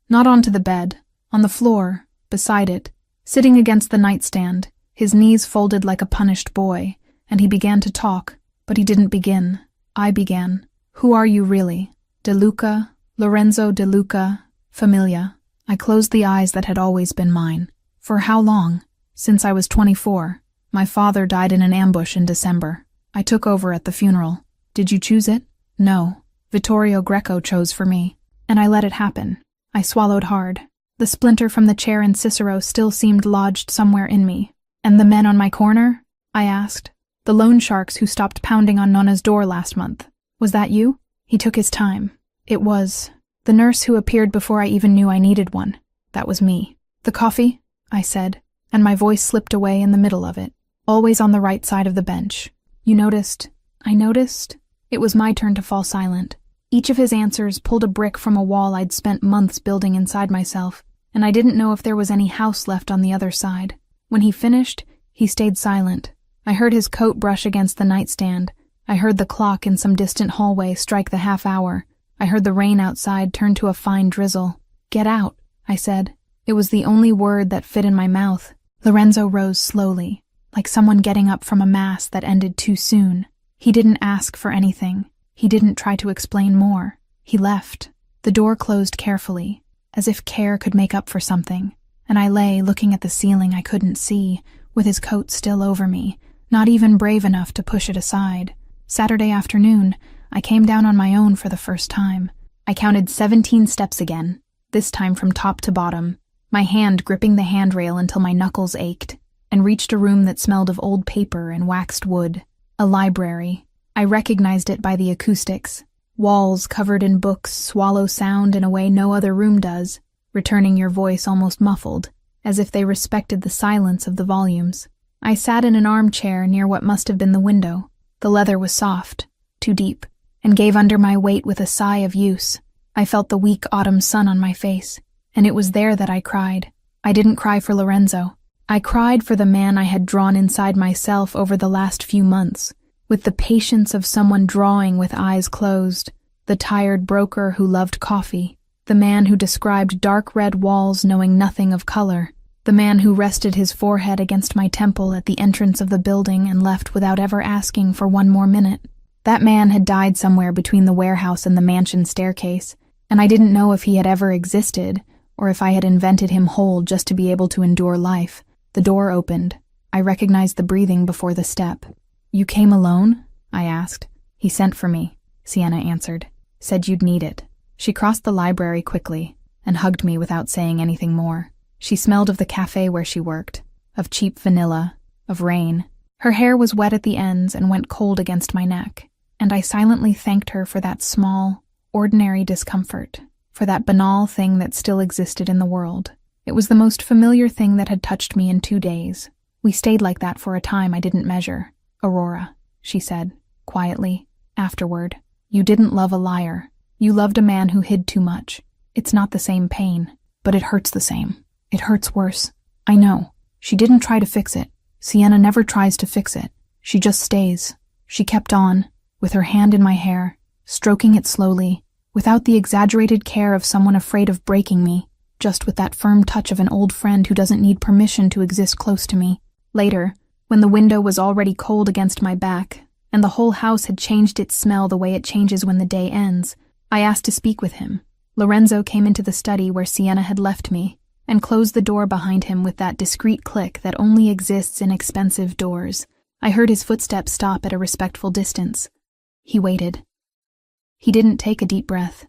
Not onto the bed, on the floor, beside it, sitting against the nightstand, his knees folded like a punished boy, and he began to talk, but he didn't begin. I began. Who are you really? De Luca, Lorenzo De Luca, Familia. I closed the eyes that had always been mine. For how long? Since I was 24. My father died in an ambush in December. I took over at the funeral. Did you choose it? No. Vittorio Greco chose for me. And I let it happen. I swallowed hard. The splinter from the chair in Cicero still seemed lodged somewhere in me. And the men on my corner? I asked. The loan sharks who stopped pounding on Nonna's door last month. Was that you? He took his time. It was. The nurse who appeared before I even knew I needed one. That was me. The coffee? I said, and my voice slipped away in the middle of it. Always on the right side of the bench. You noticed? I noticed? It was my turn to fall silent. Each of his answers pulled a brick from a wall I'd spent months building inside myself, and I didn't know if there was any house left on the other side. When he finished, he stayed silent. I heard his coat brush against the nightstand. I heard the clock in some distant hallway strike the half hour. I heard the rain outside turn to a fine drizzle. Get out, I said. It was the only word that fit in my mouth. Lorenzo rose slowly, like someone getting up from a mass that ended too soon. He didn't ask for anything. He didn't try to explain more. He left. The door closed carefully, as if care could make up for something, and I lay looking at the ceiling I couldn't see, with his coat still over me, not even brave enough to push it aside. Saturday afternoon, I came down on my own for the first time. I counted 17 steps again, this time from top to bottom, my hand gripping the handrail until my knuckles ached, and reached a room that smelled of old paper and waxed wood. A library. I recognized it by the acoustics. Walls covered in books swallow sound in a way no other room does, returning your voice almost muffled, as if they respected the silence of the volumes. I sat in an armchair near what must have been the window. The leather was soft, too deep, and gave under my weight with a sigh of use. I felt the weak autumn sun on my face, and it was there that I cried. I didn't cry for Lorenzo. I cried for the man I had drawn inside myself over the last few months, with the patience of someone drawing with eyes closed, the tired broker who loved coffee, the man who described dark red walls knowing nothing of color, the man who rested his forehead against my temple at the entrance of the building and left without ever asking for one more minute. That man had died somewhere between the warehouse and the mansion staircase, and I didn't know if he had ever existed, or if I had invented him whole just to be able to endure life. The door opened. I recognized the breathing before the step. You came alone? I asked. He sent for me, Sienna answered. Said you'd need it. She crossed the library quickly and hugged me without saying anything more. She smelled of the cafe where she worked, of cheap vanilla, of rain. Her hair was wet at the ends and went cold against my neck, and I silently thanked her for that small, ordinary discomfort, for that banal thing that still existed in the world. It was the most familiar thing that had touched me in 2 days. We stayed like that for a time I didn't measure. Aurora, she said, quietly, afterward, you didn't love a liar. You loved a man who hid too much. It's not the same pain, but it hurts the same. It hurts worse. I know. She didn't try to fix it. Sienna never tries to fix it. She just stays. She kept on, with her hand in my hair, stroking it slowly, without the exaggerated care of someone afraid of breaking me, just with that firm touch of an old friend who doesn't need permission to exist close to me. Later, when the window was already cold against my back, and the whole house had changed its smell the way it changes when the day ends, I asked to speak with him. Lorenzo came into the study where Sienna had left me, and closed the door behind him with that discreet click that only exists in expensive doors. I heard his footsteps stop at a respectful distance. He waited. He didn't take a deep breath.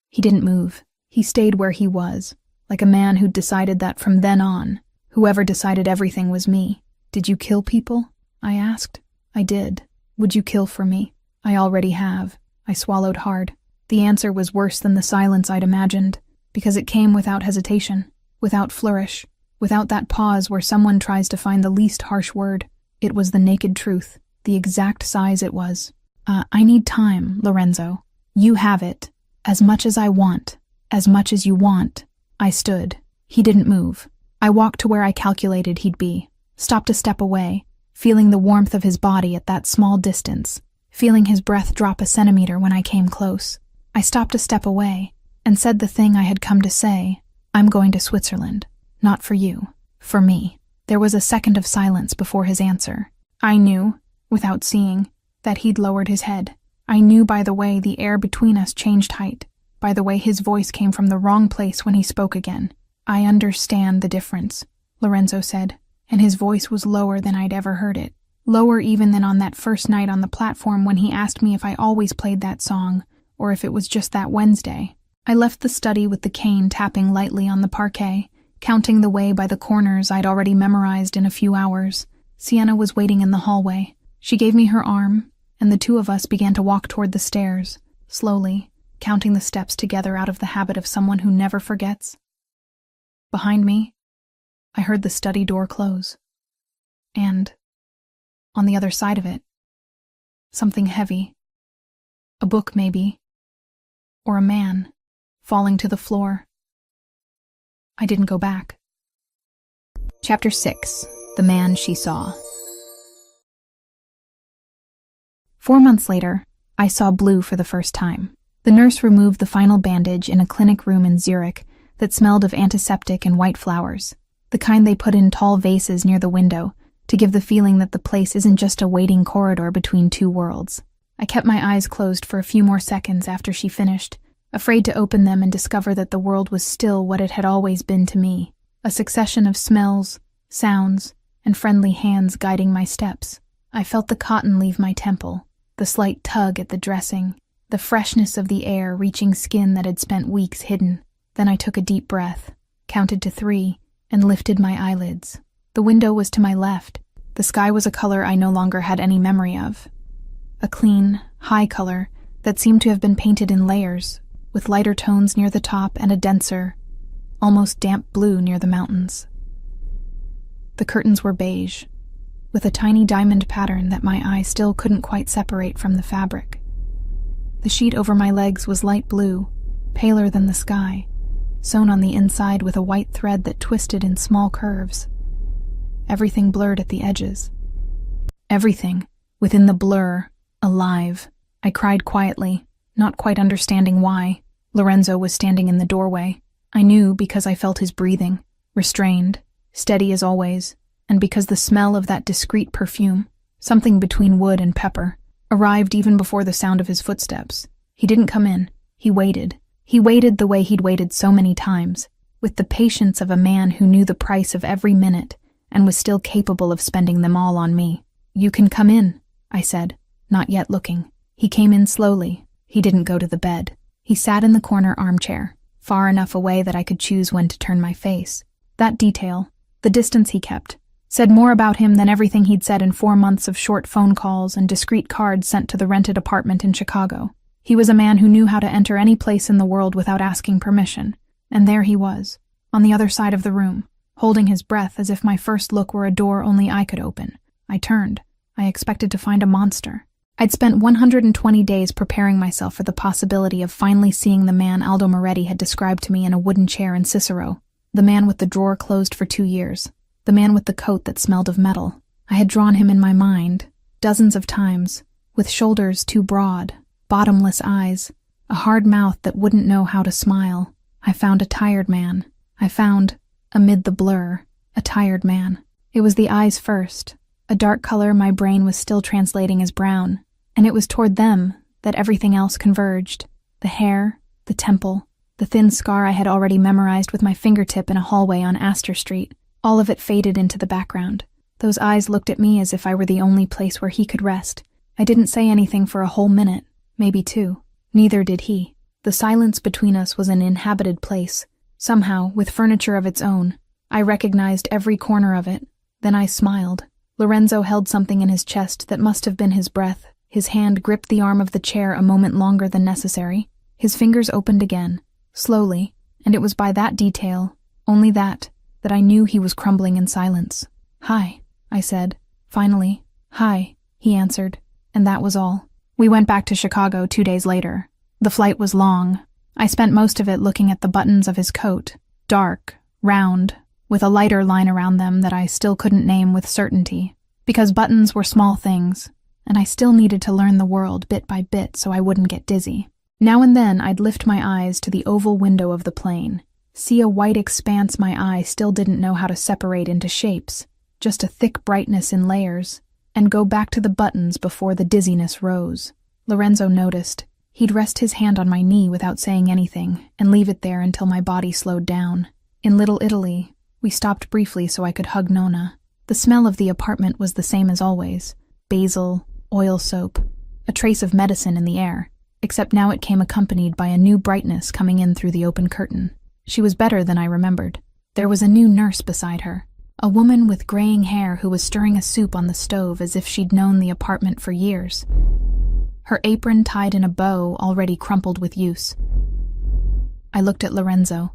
He didn't move. He stayed where he was, like a man who'd decided that from then on, whoever decided everything was me. "Did you kill people?" I asked. "I did. Would you kill for me?" "I already have." I swallowed hard. The answer was worse than the silence I'd imagined, because it came without hesitation, without flourish, without that pause where someone tries to find the least harsh word. It was the naked truth, the exact size it was. I need time, Lorenzo. You have it. As much as I want. As much as you want." I stood. He didn't move. I walked to where I calculated he'd be, stopped a step away, feeling the warmth of his body at that small distance, feeling his breath drop a centimeter when I came close. I stopped a step away and said the thing I had come to say. "I'm going to Switzerland. Not for you. For me." There was a second of silence before his answer. I knew, without seeing, that he'd lowered his head. I knew by the way the air between us changed height, by the way his voice came from the wrong place when he spoke again. "I understand the difference," Lorenzo said, and his voice was lower than I'd ever heard it. Lower even than on that first night on the platform when he asked me if I always played that song, or if it was just that Wednesday. I left the study with the cane tapping lightly on the parquet, counting the way by the corners I'd already memorized in a few hours. Sienna was waiting in the hallway. She gave me her arm, and the two of us began to walk toward the stairs, slowly, counting the steps together out of the habit of someone who never forgets. Behind me, I heard the study door close. And, on the other side of it, something heavy. A book, maybe. Or a man, falling to the floor. I didn't go back. Chapter 6. The Man She Saw. 4 months later, I saw Blue for the first time. The nurse removed the final bandage in a clinic room in Zurich that smelled of antiseptic and white flowers, the kind they put in tall vases near the window to give the feeling that the place isn't just a waiting corridor between two worlds. I kept my eyes closed for a few more seconds after she finished, afraid to open them and discover that the world was still what it had always been to me, a succession of smells, sounds, and friendly hands guiding my steps. I felt the cotton leave my temple, the slight tug at the dressing, the freshness of the air reaching skin that had spent weeks hidden. Then I took a deep breath, counted to 3, and lifted my eyelids. The window was to my left. The sky was a color I no longer had any memory of. A clean, high color that seemed to have been painted in layers, with lighter tones near the top and a denser, almost damp blue near the mountains. The curtains were beige, with a tiny diamond pattern that my eye still couldn't quite separate from the fabric. The sheet over my legs was light blue, paler than the sky, sewn on the inside with a white thread that twisted in small curves. Everything blurred at the edges. Everything, within the blur, alive. I cried quietly, not quite understanding why. Lorenzo was standing in the doorway. I knew because I felt his breathing, restrained, steady as always, and because the smell of that discreet perfume, something between wood and pepper, arrived even before the sound of his footsteps. He didn't come in. He waited. He waited the way he'd waited so many times, with the patience of a man who knew the price of every minute and was still capable of spending them all on me. "You can come in," I said, not yet looking. He came in slowly. He didn't go to the bed. He sat in the corner armchair, far enough away that I could choose when to turn my face. That detail, the distance he kept, said more about him than everything he'd said in 4 months of short phone calls and discreet cards sent to the rented apartment in Chicago. He was a man who knew how to enter any place in the world without asking permission, and there he was, on the other side of the room, holding his breath as if my first look were a door only I could open. I turned. I expected to find a monster. I'd spent 120 days preparing myself for the possibility of finally seeing the man Aldo Moretti had described to me in a wooden chair in Cicero, the man with the drawer closed for 2 years, the man with the coat that smelled of metal. I had drawn him in my mind, dozens of times, with shoulders too broad, bottomless eyes, a hard mouth that wouldn't know how to smile. I found a tired man. I found, amid the blur, a tired man. It was the eyes first, a dark color my brain was still translating as brown, and it was toward them that everything else converged. The hair, the temple, The thin scar I had already memorized with my fingertip in a hallway on Astor Street. All of it faded into the background. Those eyes looked at me as if I were the only place where he could rest. I didn't say anything for a whole minute, maybe 2. Neither did he. The silence between us was an inhabited place, somehow, with furniture of its own. I recognized every corner of it. Then I smiled. Lorenzo held something in his chest that must have been his breath. His hand gripped the arm of the chair a moment longer than necessary. His fingers opened again, slowly, and it was by that detail, only that I knew he was crumbling in silence. "Hi," I said. Finally. "Hi," he answered, and that was all. We went back to Chicago 2 days later. The flight was long. I spent most of it looking at the buttons of his coat, dark, round, with a lighter line around them that I still couldn't name with certainty, because buttons were small things, and I still needed to learn the world bit by bit so I wouldn't get dizzy. Now and then I'd lift my eyes to the oval window of the plane, see a white expanse my eye still didn't know how to separate into shapes, just a thick brightness in layers, and go back to the buttons before the dizziness rose. Lorenzo noticed. He'd rest his hand on my knee without saying anything and leave it there until my body slowed down. In Little Italy, we stopped briefly so I could hug Nona. The smell of the apartment was the same as always. Basil, oil soap, a trace of medicine in the air, except now it came accompanied by a new brightness coming in through the open curtain. She was better than I remembered. There was a new nurse beside her, a woman with graying hair who was stirring a soup on the stove as if she'd known the apartment for years. Her apron tied in a bow already crumpled with use. I looked at Lorenzo.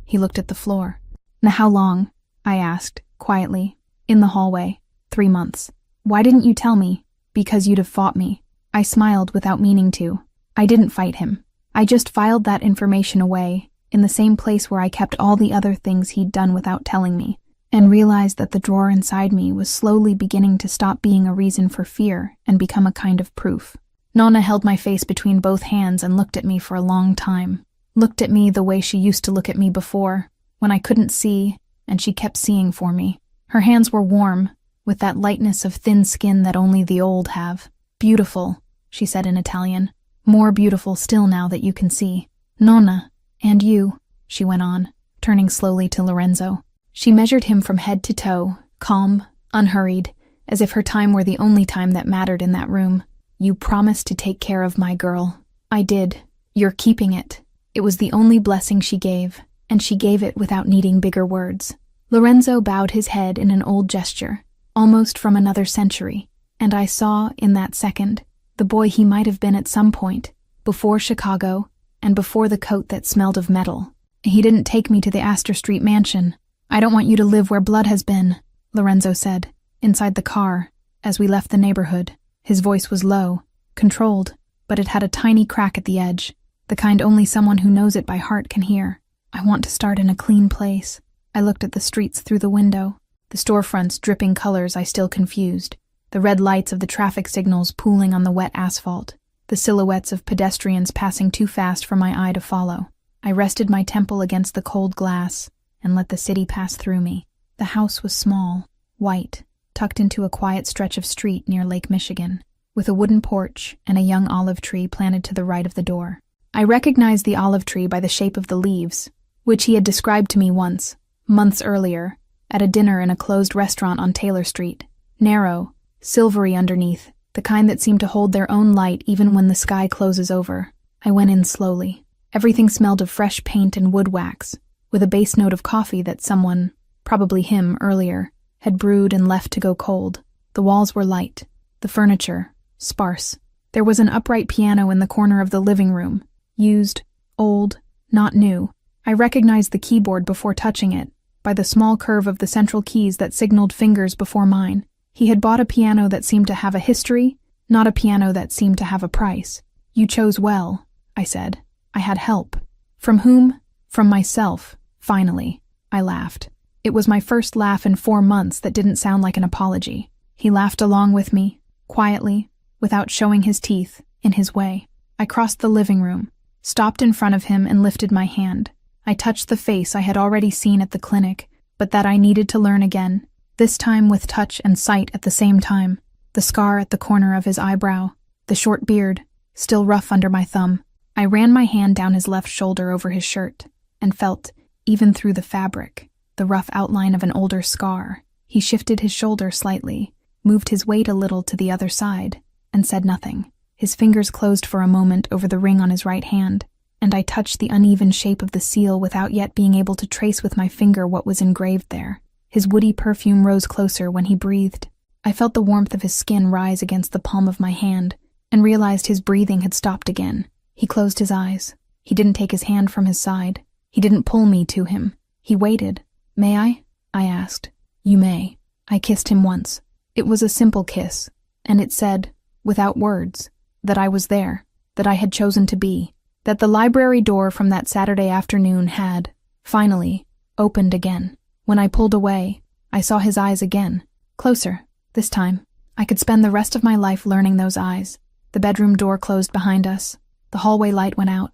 He looked at the floor. "Now how long?" I asked, quietly. "In the hallway. 3 months. Why didn't you tell me?" "Because you'd have fought me." I smiled without meaning to. I didn't fight him. I just filed that information away, in the same place where I kept all the other things he'd done without telling me, and realized that the drawer inside me was slowly beginning to stop being a reason for fear and become a kind of proof. Nona held my face between both hands and looked at me for a long time. Looked at me the way she used to look at me before, when I couldn't see, and she kept seeing for me. Her hands were warm, with that lightness of thin skin that only the old have. "Beautiful," she said in Italian. "More beautiful still now that you can see. Nonna, and you," she went on, turning slowly to Lorenzo. She measured him from head to toe, calm, unhurried, as if her time were the only time that mattered in that room. "You promised to take care of my girl." "I did. You're keeping it." It was the only blessing she gave, and she gave it without needing bigger words. Lorenzo bowed his head in an old gesture, almost from another century, and I saw, in that second, the boy he might have been at some point, before Chicago, and before the coat that smelled of metal. "He didn't take me to the Astor Street mansion. I don't want you to live where blood has been," Lorenzo said, inside the car, as we left the neighborhood. His voice was low, controlled, but it had a tiny crack at the edge, the kind only someone who knows it by heart can hear. "I want to start in a clean place." I looked at the streets through the window, the storefronts dripping colors I still confused, the red lights of the traffic signals pooling on the wet asphalt, the silhouettes of pedestrians passing too fast for my eye to follow. I rested my temple against the cold glass and let the city pass through me. The house was small, white, tucked into a quiet stretch of street near Lake Michigan, with a wooden porch and a young olive tree planted to the right of the door. I recognized the olive tree by the shape of the leaves, which he had described to me once, months earlier, at a dinner in a closed restaurant on Taylor Street. Narrow, silvery underneath, the kind that seem to hold their own light even when the sky closes over. I went in slowly. Everything smelled of fresh paint and wood wax, with a base note of coffee that someone, probably him earlier, had brewed and left to go cold. The walls were light, the furniture sparse. There was an upright piano in the corner of the living room, used, old, not new. I recognized the keyboard before touching it, by the small curve of the central keys that signaled fingers before mine. He had bought a piano that seemed to have a history, not a piano that seemed to have a price. "You chose well," I said. I had help. "From whom?" "From myself, finally." I laughed. It was my first laugh in 4 months that didn't sound like an apology. He laughed along with me, quietly, without showing his teeth, in his way. I crossed the living room, stopped in front of him and lifted my hand. I touched the face I had already seen at the clinic, but that I needed to learn again, this time with touch and sight at the same time. The scar at the corner of his eyebrow, the short beard, still rough under my thumb, I ran my hand down his left shoulder over his shirt and felt, even through the fabric, the rough outline of an older scar. He shifted his shoulder slightly, moved his weight a little to the other side, and said nothing. His fingers closed for a moment over the ring on his right hand, and I touched the uneven shape of the seal without yet being able to trace with my finger what was engraved there. His woody perfume rose closer when he breathed. I felt the warmth of his skin rise against the palm of my hand, and realized his breathing had stopped again. He closed his eyes. He didn't take his hand from his side. He didn't pull me to him. He waited. "May I?" I asked. "You may." I kissed him once. It was a simple kiss, and it said, without words, that I was there, that I had chosen to be, that the library door from that Saturday afternoon had, finally, opened again. When I pulled away, I saw his eyes again, closer, this time. I could spend the rest of my life learning those eyes. The bedroom door closed behind us. The hallway light went out.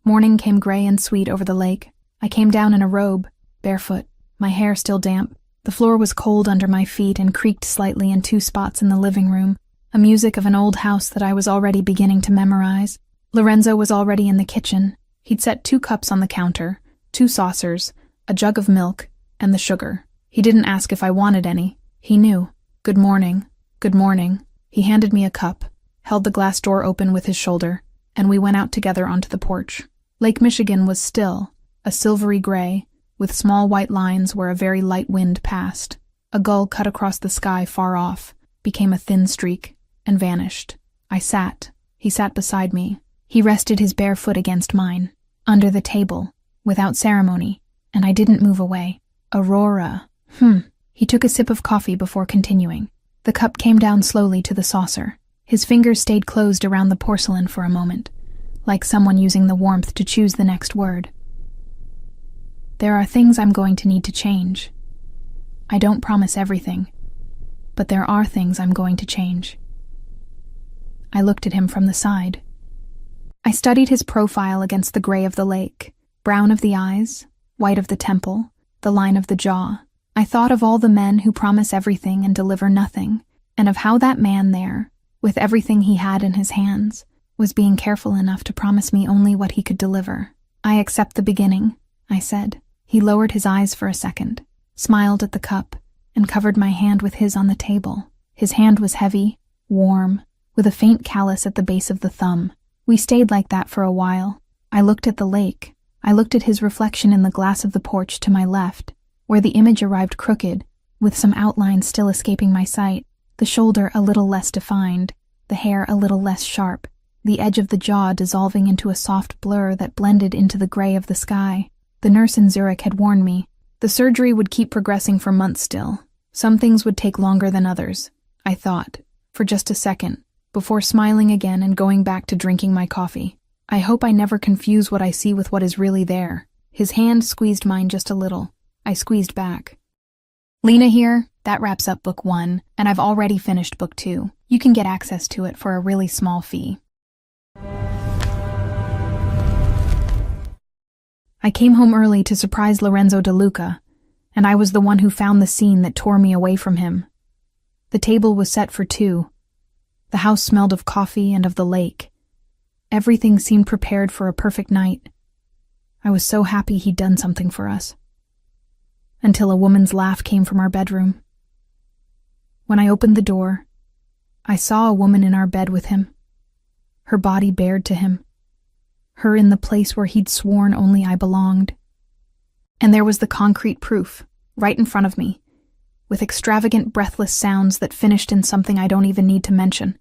Morning came gray and sweet over the lake. I came down in a robe, barefoot, my hair still damp. The floor was cold under my feet and creaked slightly in 2 spots in the living room, a music of an old house that I was already beginning to memorize. Lorenzo was already in the kitchen. He'd set 2 cups on the counter, 2 saucers, a jug of milk, and the sugar. He didn't ask if I wanted any. He knew. "Good morning. Good morning." He handed me a cup, held the glass door open with his shoulder, and we went out together onto the porch. Lake Michigan was still, a silvery gray, with small white lines where a very light wind passed. A gull cut across the sky far off, became a thin streak, and vanished. I sat. He sat beside me. He rested his bare foot against mine, under the table, without ceremony, and I didn't move away. Aurora. He took a sip of coffee before continuing. The cup came down slowly to the saucer. His fingers stayed closed around the porcelain for a moment, like someone using the warmth to choose the next word. "There are things I'm going to need to change. I don't promise everything, but there are things I'm going to change." I looked at him from the side. I studied his profile against the gray of the lake, brown of the eyes, white of the temple, the line of the jaw. I thought of all the men who promise everything and deliver nothing, and of how that man there, with everything he had in his hands, was being careful enough to promise me only what he could deliver. "I accept the beginning," I said. He lowered his eyes for a second, smiled at the cup, and covered my hand with his on the table. His hand was heavy, warm, with a faint callus at the base of the thumb. We stayed like that for a while. I looked at the lake. I looked at his reflection in the glass of the porch to my left, where the image arrived crooked, with some outline still escaping my sight, the shoulder a little less defined, the hair a little less sharp, the edge of the jaw dissolving into a soft blur that blended into the gray of the sky. The nurse in Zurich had warned me. The surgery would keep progressing for months still. Some things would take longer than others, I thought, for just a second, before smiling again and going back to drinking my coffee. I hope I never confuse what I see with what is really there. His hand squeezed mine just a little. I squeezed back. "Lena here, that wraps up book 1, and I've already finished book 2. You can get access to it for a really small fee." I came home early to surprise Lorenzo De Luca, and I was the one who found the scene that tore me away from him. The table was set for 2. The house smelled of coffee and of the lake. Everything seemed prepared for a perfect night. I was so happy he'd done something for us. Until a woman's laugh came from our bedroom. When I opened the door, I saw a woman in our bed with him, her body bared to him, her in the place where he'd sworn only I belonged. And there was the concrete proof, right in front of me, with extravagant breathless sounds that finished in something I don't even need to mention.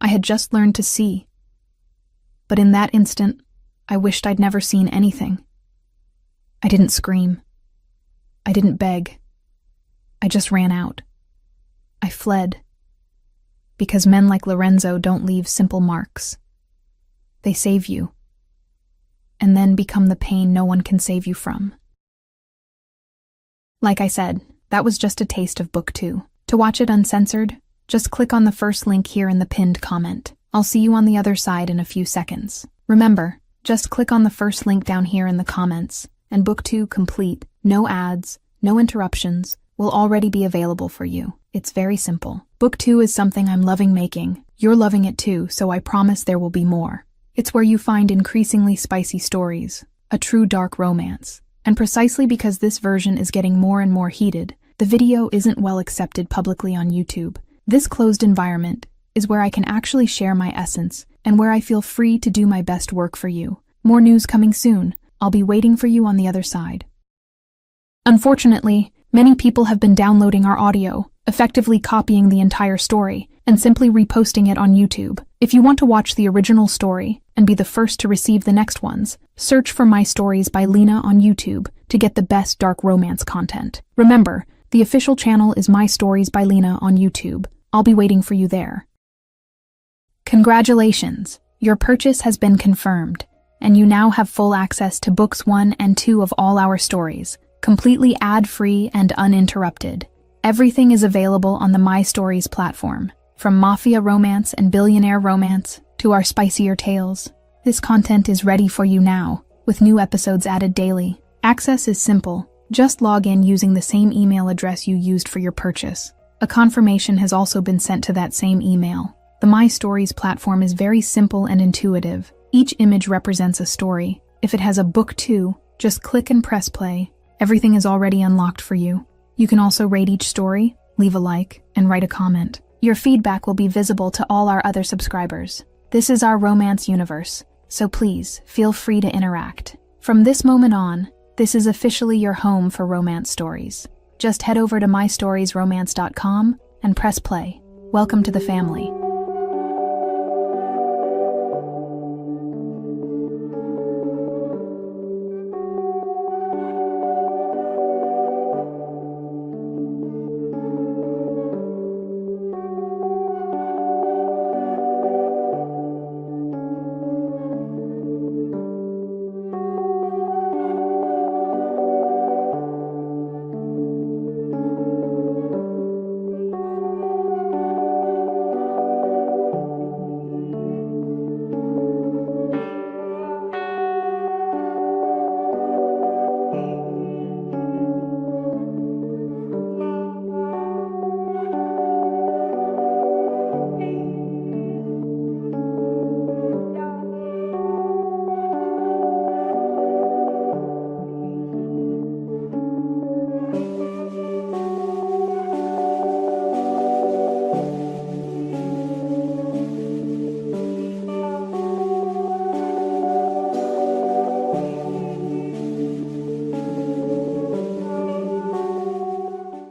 I had just learned to see, but in that instant, I wished I'd never seen anything. I didn't scream. I didn't beg. I just ran out. I fled. Because men like Lorenzo don't leave simple marks. They save you, and then become the pain no one can save you from. Like I said, that was just a taste of book 2. To watch it uncensored, just click on the first link here in the pinned comment. I'll see you on the other side in a few seconds. Remember, just click on the first link down here in the comments, and book 2 complete, no ads, no interruptions, will already be available for you. It's very simple. Book 2 is something I'm loving making. You're loving it too, so I promise there will be more. It's where you find increasingly spicy stories, a true dark romance. And precisely because this version is getting more and more heated, the video isn't well accepted publicly on YouTube. This closed environment is where I can actually share my essence and where I feel free to do my best work for you. More news coming soon. I'll be waiting for you on the other side. Unfortunately, many people have been downloading our audio, effectively copying the entire story, and simply reposting it on YouTube. If you want to watch the original story and be the first to receive the next ones, search for My Stories by Lena on YouTube to get the best dark romance content. Remember, the official channel is My Stories by Lena on YouTube. I'll be waiting for you there. Congratulations! Your purchase has been confirmed, and you now have full access to books 1 and 2 of all our stories, completely ad-free and uninterrupted. Everything is available on the My Stories platform, from Mafia romance and billionaire romance to our spicier tales. This content is ready for you now, with new episodes added daily. Access is simple. Just log in using the same email address you used for your purchase. A confirmation has also been sent to that same email. The My Stories platform is very simple and intuitive. Each image represents a story. If it has a book too, just click and press play. Everything is already unlocked for you. You can also rate each story, leave a like, and write a comment. Your feedback will be visible to all our other subscribers. This is our romance universe, so please feel free to interact. From this moment on, this is officially your home for romance stories. Just head over to mystoriesromance.com and press play. Welcome to the family.